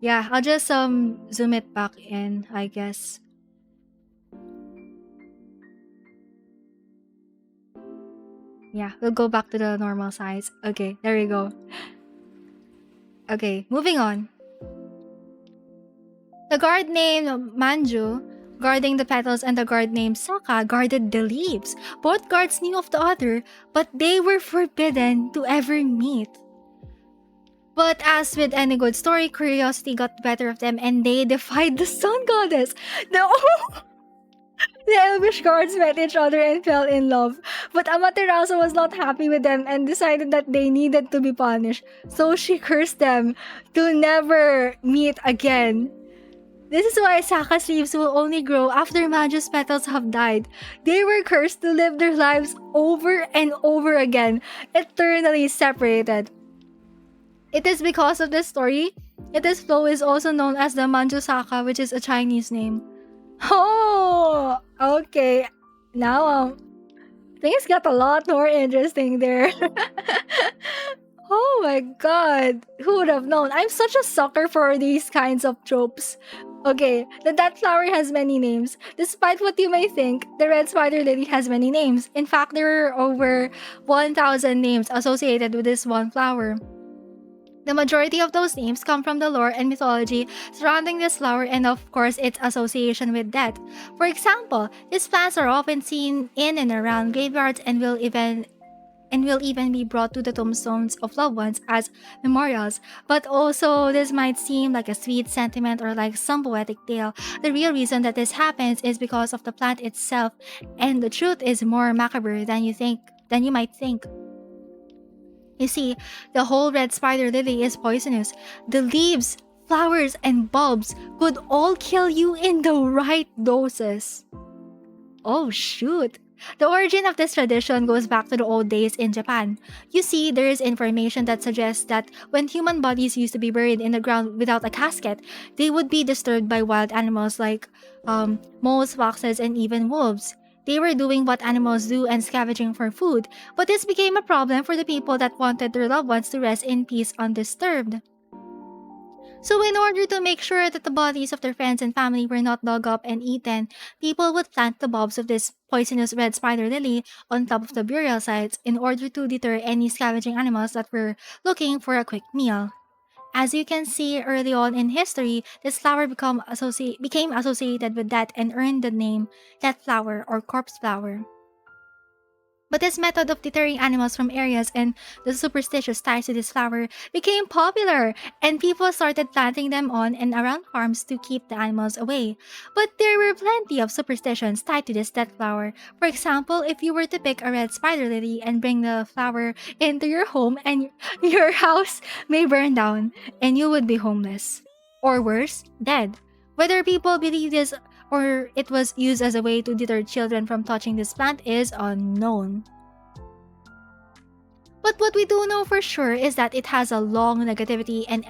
Yeah, I'll just zoom it back in, I guess. Yeah, we'll go back to the normal size. Okay, there we go. Okay, moving on. The guard named Manju, guarding the petals, and the guard named Saka guarded the leaves. Both guards knew of the other, but they were forbidden to ever meet. But as with any good story, curiosity got the better of them and they defied the sun goddess. The elvish guards met each other and fell in love, but Amaterasu was not happy with them and decided that they needed to be punished, so she cursed them to never meet again. This is why Saka's leaves will only grow after Maju's petals have died. They were cursed to live their lives over and over again, eternally separated. It is because of this story, this flow is also known as the Manju Saka, which is a Chinese name. Oh, okay. Now, things got a lot more interesting there. Oh my god. Who would have known? I'm such a sucker for these kinds of tropes. Okay, that flower has many names. Despite what you may think, the red spider lily has many names. In fact, there are over 1,000 names associated with this one flower. The majority of those names come from the lore and mythology surrounding this flower and of course its association with death. For example, these plants are often seen in and around graveyards and will even be brought to the tombstones of loved ones as memorials. But also, this might seem like a sweet sentiment or like some poetic tale. The real reason that this happens is because of the plant itself, and the truth is more macabre than you might think. You see, the whole red spider lily is poisonous. The leaves, flowers, and bulbs could all kill you in the right doses. Oh shoot! The origin of this tradition goes back to the old days in Japan. You see, there is information that suggests that when human bodies used to be buried in the ground without a casket, they would be disturbed by wild animals like moles, foxes, and even wolves. They were doing what animals do and scavenging for food, but this became a problem for the people that wanted their loved ones to rest in peace undisturbed. So in order to make sure that the bodies of their friends and family were not dug up and eaten, people would plant the bulbs of this poisonous red spider lily on top of the burial sites in order to deter any scavenging animals that were looking for a quick meal. As you can see early on in history, this flower became associated with death and earned the name death flower or corpse flower. But this method of deterring animals from areas and the superstitious ties to this flower became popular, and people started planting them on and around farms to keep the animals away. But there were plenty of superstitions tied to this death flower. For example, if you were to pick a red spider lily and bring the flower into your home, and your house may burn down, and you would be homeless. Or worse, dead. Whether people believe this or it was used as a way to deter children from touching this plant is unknown. But what we do know for sure is that it has a long negativity and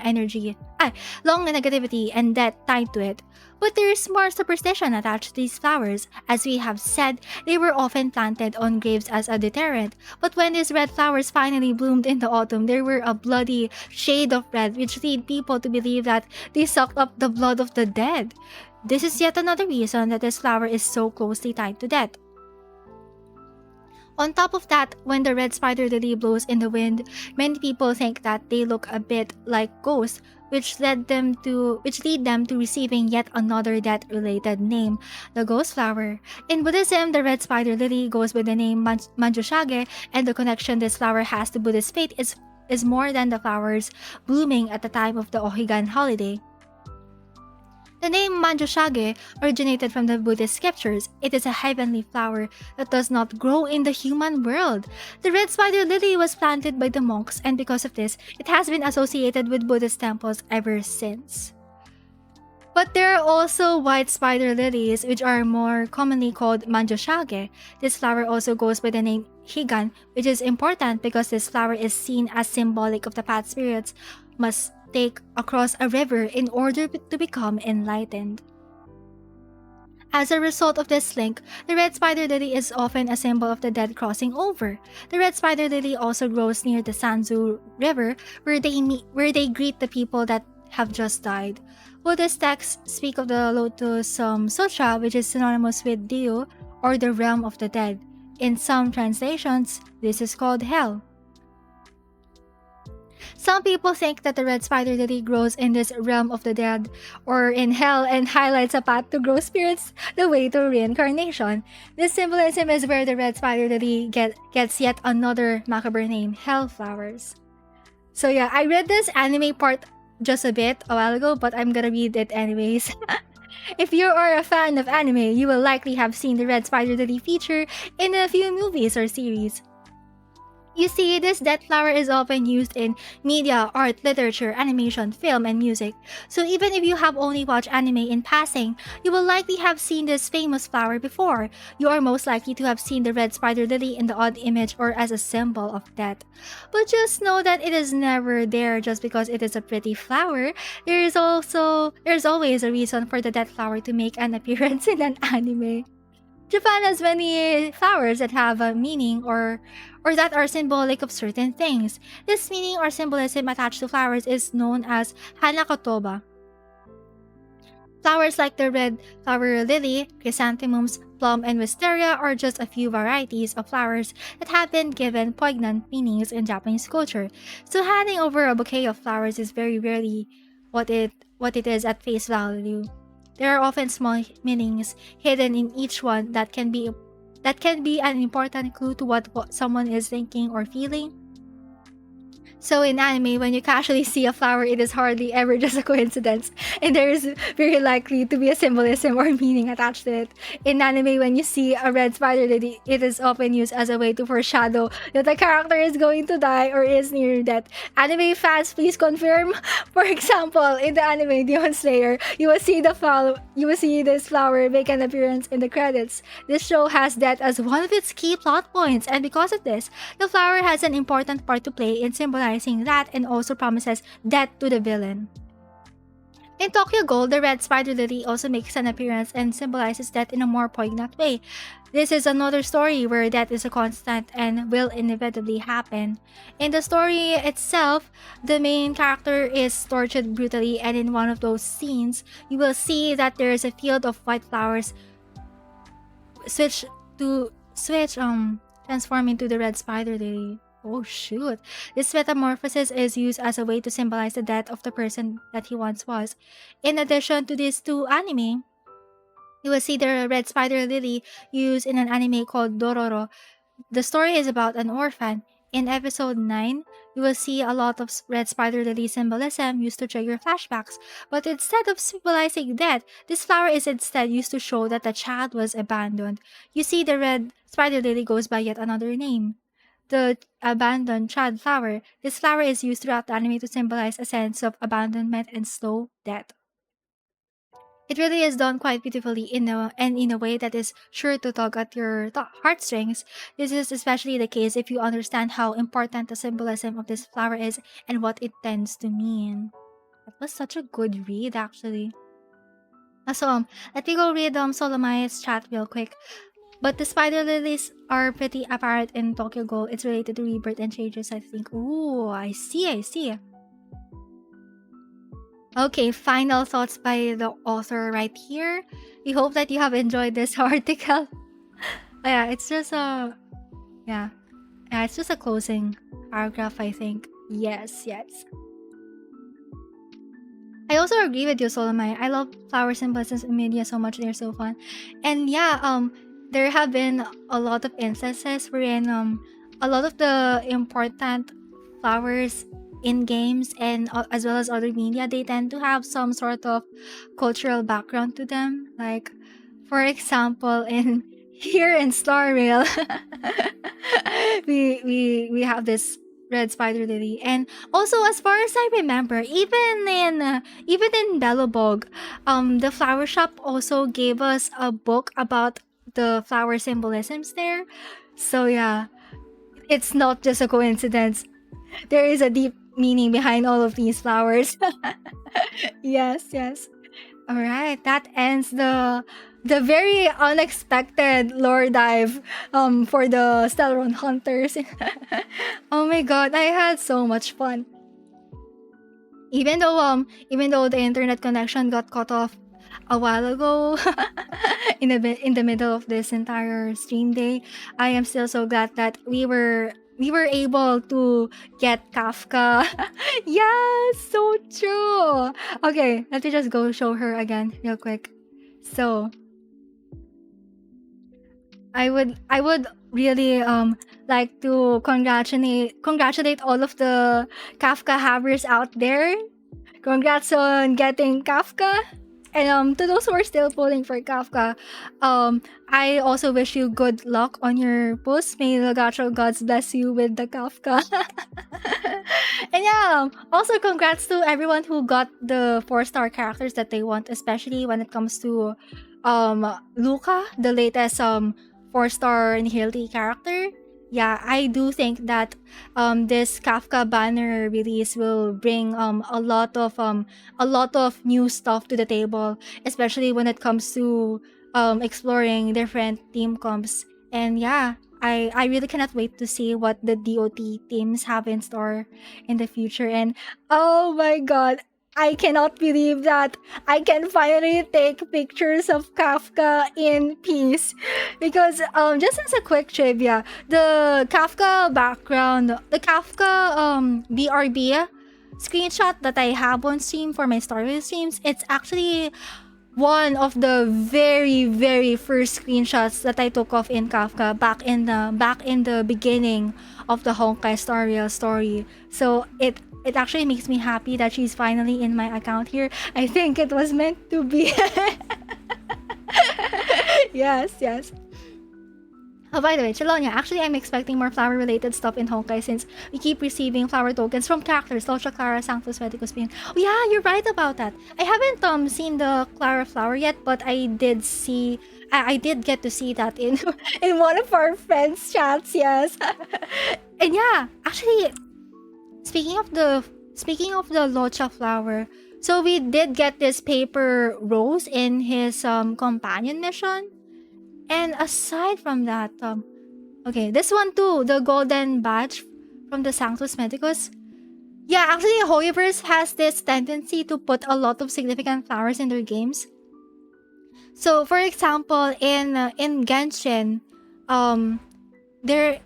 death tied to it. But there is more superstition attached to these flowers. As we have said, they were often planted on graves as a deterrent. But when these red flowers finally bloomed in the autumn, there were a bloody shade of red which led people to believe that they sucked up the blood of the dead. This is yet another reason that this flower is so closely tied to death. On top of that, when the red spider lily blows in the wind, many people think that they look a bit like ghosts, which lead them to receiving yet another death-related name, the ghost flower. In Buddhism, the red spider lily goes by the name Manjushage, and the connection this flower has to Buddhist faith is more than the flowers blooming at the time of the Ohigan holiday. The name Manjushage originated from the Buddhist scriptures. It is a heavenly flower that does not grow in the human world. The red spider lily was planted by the monks, and because of this, it has been associated with Buddhist temples ever since. But there are also white spider lilies, which are more commonly called Manjushage. This flower also goes by the name Higan, which is important because this flower is seen as symbolic of the path spirits must take across a river in order to become enlightened. As a result of this link, the red spider lily is often a symbol of the dead crossing over. The red spider lily also grows near the Sanzu River, where they greet the people that have just died. Buddhist texts speak of the Lotus Sutra, which is synonymous with Dio, or the realm of the dead. In some translations, this is called hell. Some people think that the red spider lily grows in this realm of the dead or in hell and highlights a path to grow spirits the way to reincarnation. This symbolism is where the red spider lily gets yet another macabre name, hell flowers. So yeah, I read this anime part just a while ago, but I'm gonna read it anyways. If you are a fan of anime, you will likely have seen the red spider lily feature in a few movies or series. You see, this death flower is often used in media, art, literature, animation, film, and music. So even if you have only watched anime in passing, you will likely have seen this famous flower before. You are most likely to have seen the red spider lily in the odd image or as a symbol of death. But just know that it is never there just because it is a pretty flower. There's always a reason for the death flower to make an appearance in an anime. Japan has many flowers that have a meaning or that are symbolic of certain things. This meaning or symbolism attached to flowers is known as hanakotoba. Flowers like the red flower lily, chrysanthemums, plum, and wisteria are just a few varieties of flowers that have been given poignant meanings in Japanese culture. So handing over a bouquet of flowers is very rarely what it is at face value. There are often small meanings hidden in each one that can be an important clue to what someone is thinking or feeling. So in anime, when you casually see a flower, it is hardly ever just a coincidence, and there is very likely to be a symbolism or meaning attached to it. In anime, when you see a red spider lily, it is often used as a way to foreshadow that the character is going to die or is near death. Anime fans, please confirm. For example, in the anime Demon Slayer, you will see this flower make an appearance in the credits. This show has death as one of its key plot points, and because of this, the flower has an important part to play in symbolizing that and also promises death to the villain. In Tokyo Ghoul, the red spider lily also makes an appearance and symbolizes death in a more poignant way. This is another story where death is a constant and will inevitably happen. In the story itself, the main character is tortured brutally, and in one of those scenes, you will see that there is a field of white flowers transform into the red spider lily. Oh shoot. This metamorphosis is used as a way to symbolize the death of the person that he once was. In addition to these two anime, you will see the red spider lily used in an anime called Dororo. The story is about an orphan. In episode 9, you will see a lot of red spider lily symbolism used to trigger flashbacks. But instead of symbolizing death, this flower is instead used to show that the child was abandoned. You see, the red spider lily goes by yet another name, the abandoned child flower. This flower is used throughout the anime to symbolize a sense of abandonment and slow death. It really is done quite beautifully in a way that is sure to tug at your heartstrings. This is especially the case if you understand how important the symbolism of this flower is and what it tends to mean. That was such a good read, actually. So, let me go read Solomai's chat real quick. But the spider lilies are pretty apparent in Tokyo Ghoul. It's related to rebirth and changes, I think. Ooh, I see. Okay, final thoughts by the author right here. We hope that you have enjoyed this article. Yeah, it's just Yeah. Yeah, it's just a closing paragraph, I think. Yes, yes. I also agree with you, Solomai. I love flower symbolisms in media so much. They're so fun. And yeah, there have been a lot of instances wherein a lot of the important flowers in games and as well as other media, they tend to have some sort of cultural background to them. Like, for example, in here in Star Rail, we have this red spider lily, and also as far as I remember, even in Bellobog, the flower shop also gave us a book about the flower symbolisms there. So yeah, it's not just a coincidence. There is a deep meaning behind all of these flowers. Yes, yes. All right, that ends the very unexpected lore dive for the Stellaron Hunters. Oh my god, I had so much fun. Even though the internet connection got cut off a while ago in the middle of this entire stream day, I am still so glad that we were able to get Kafka. Yeah, so true. Okay, let me just go show her again real quick. So I would really like to congratulate all of the Kafka havers out there. Congrats on getting Kafka. And to those who are still pulling for Kafka, I also wish you good luck on your post. May the Gacho gods bless you with the Kafka. And yeah, also congrats to everyone who got the 4-star characters that they want, especially when it comes to Luca, the latest 4-star Nihility character. Yeah, I do think that this Kafka banner release will bring a lot of new stuff to the table, especially when it comes to exploring different team comps. And yeah, I really cannot wait to see what the DOT teams have in store in the future. And oh my god, I cannot believe that I can finally take pictures of Kafka in peace. Because just as a quick trivia, the Kafka background, the Kafka BRB screenshot that I have on stream for my story streams, it's actually one of the very first screenshots that I took of in Kafka back in the beginning of the Honkai story. So it actually makes me happy that she's finally in my account here. I think it was meant to be. Yes, yes. Oh, by the way, Chelonia, actually I'm expecting more flower-related stuff in Honkai since we keep receiving flower tokens from characters, Locha, Clara, Sanctus, Medicus, Pain. Oh yeah, you're right about that. I haven't seen the Clara flower yet, but I did get to see that in in one of our friends' chats, yes. And yeah, actually, speaking of the Locha flower, so we did get this paper rose in his companion mission. And aside from that, okay, this one too, the golden badge from the Sanctus Medicus. Yeah, actually, Hoyoverse has this tendency to put a lot of significant flowers in their games. So, for example, in Genshin, there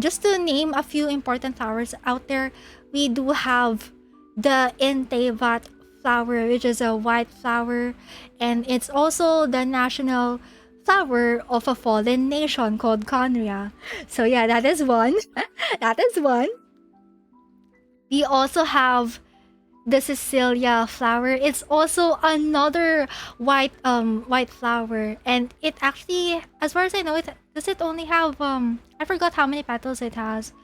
just to name a few important flowers out there, we do have the Intevat flower, which is a white flower, and it's also the national flower of a fallen nation called Conria. So yeah, that is one. That is one. We also have the Cecilia flower. It's also another white flower, and it actually, as far as I know, it only have I forgot how many petals it has.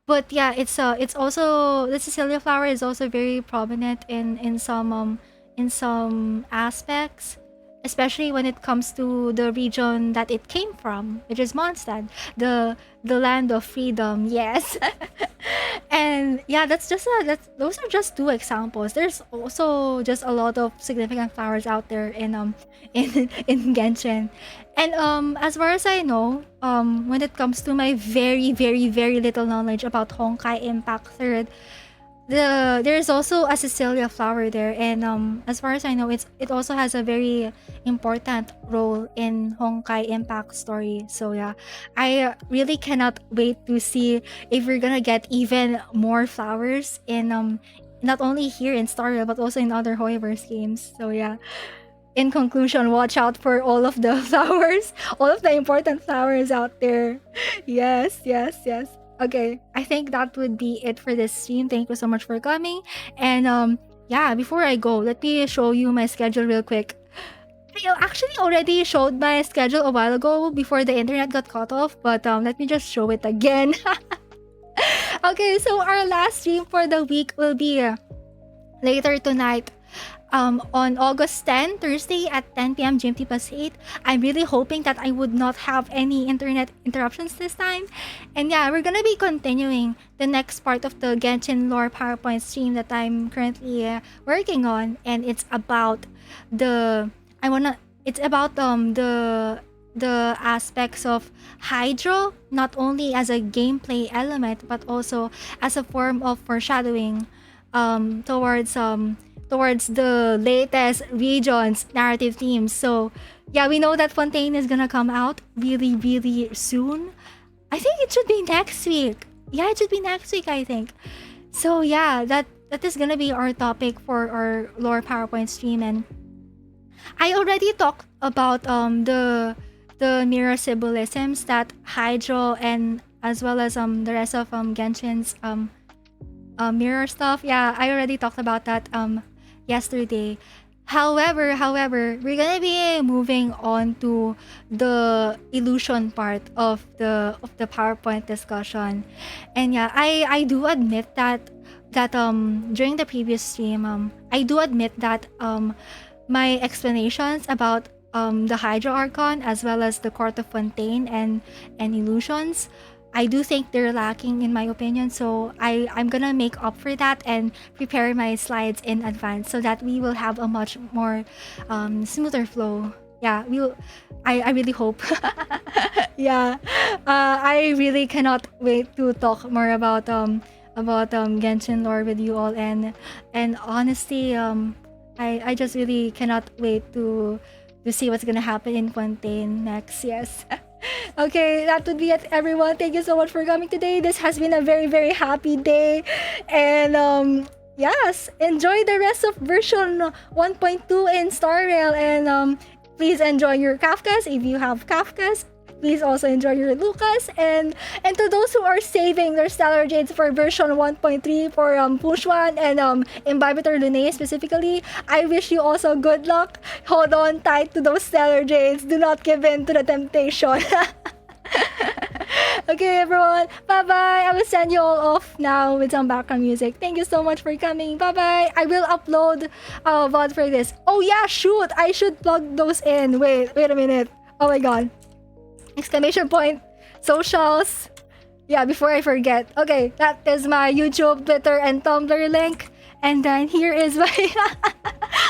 But yeah, it's also, the Cecilia flower is also very prominent in some aspects, especially when it comes to the region that it came from, which is Mondstadt, the land of freedom. Yes. And yeah, those are just two examples. There's also just a lot of significant flowers out there in in Genshin. And as far as I know, when it comes to my very little knowledge about Honkai Impact Third, there's also a Cecilia flower there, and as far as I know, it also has a very important role in Honkai Impact story. So yeah, I really cannot wait to see if we're gonna get even more flowers in not only here in Star Rail but also in other Hoyoverse games. So yeah. In conclusion, watch out for all of the flowers, all of the important flowers out there. Yes, yes, yes. Okay, I think that would be it for this stream. Thank you so much for coming. And yeah, before I go, let me show you my schedule real quick. I actually already showed my schedule a while ago before the internet got cut off, but let me just show it again. Okay, so our last stream for the week will be later tonight. On August 10, Thursday at 10 p.m. GMT plus 8. I'm really hoping that I would not have any internet interruptions this time. And yeah, we're gonna be continuing the next part of the Genshin lore PowerPoint stream that I'm currently working on, and it's about the the aspects of Hydro, not only as a gameplay element but also as a form of foreshadowing towards the latest region's narrative themes. So yeah, we know that Fontaine is gonna come out really soon. I think it should be next week. Yeah, it should be next week, I think. So yeah, that is gonna be our topic for our lore PowerPoint stream. And I already talked about the mirror symbolisms that Hydro and as well as the rest of Genshin's mirror stuff. Yeah, I already talked about that yesterday. However, we're gonna be moving on to the illusion part of the PowerPoint discussion. And yeah, I do admit that during the previous stream, I do admit that my explanations about the Hydro Archon as well as the Court of Fontaine and illusions, I do think they're lacking in my opinion. So I'm gonna make up for that and prepare my slides in advance so that we will have a much more smoother flow. Yeah, I really hope. Yeah, I really cannot wait to talk more about Genshin lore with you all, and honestly, I just really cannot wait to see what's gonna happen in Fontaine next. Yes. Okay, that would be it, everyone. Thank you so much for coming today. This has been a very happy day, and yes, enjoy the rest of version 1.2 in Star Rail, and please enjoy your Kafkas if you have Kafkas. Please also enjoy your Lucas, and to those who are saving their Stellar Jades for version 1.3 for Pushwan and Imbibitor Lunae specifically, I wish you also good luck. Hold on tight to those Stellar Jades. Do not give in to the temptation. Okay, everyone. Bye-bye. I will send you all off now with some background music. Thank you so much for coming. Bye-bye. I will upload VOD for this. Oh yeah, shoot. I should plug those in. Wait a minute. Oh my god. Exclamation point. Socials. Yeah, before I forget. Okay, that is my YouTube, Twitter, and Tumblr link. And then here is my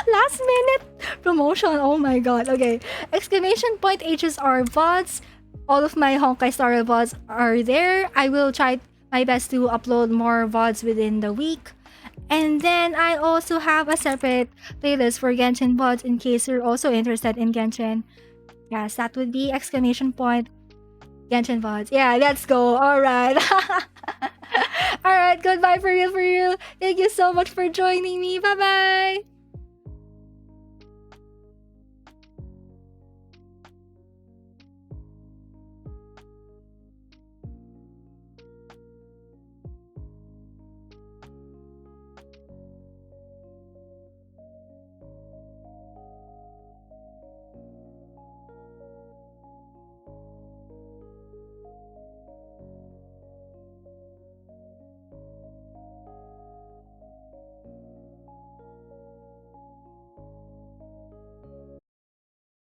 last minute promotion. Oh my god. Okay. Exclamation point HSR VODs. All of my Honkai Star Rail VODs are there. I will try my best to upload more VODs within the week. And then I also have a separate playlist for Genshin VODs in case you're also interested in Genshin. Yes, that would be exclamation point Genshin VODs. Yeah, let's go. Alright. Alright, goodbye for real. Thank you so much for joining me. Bye-bye.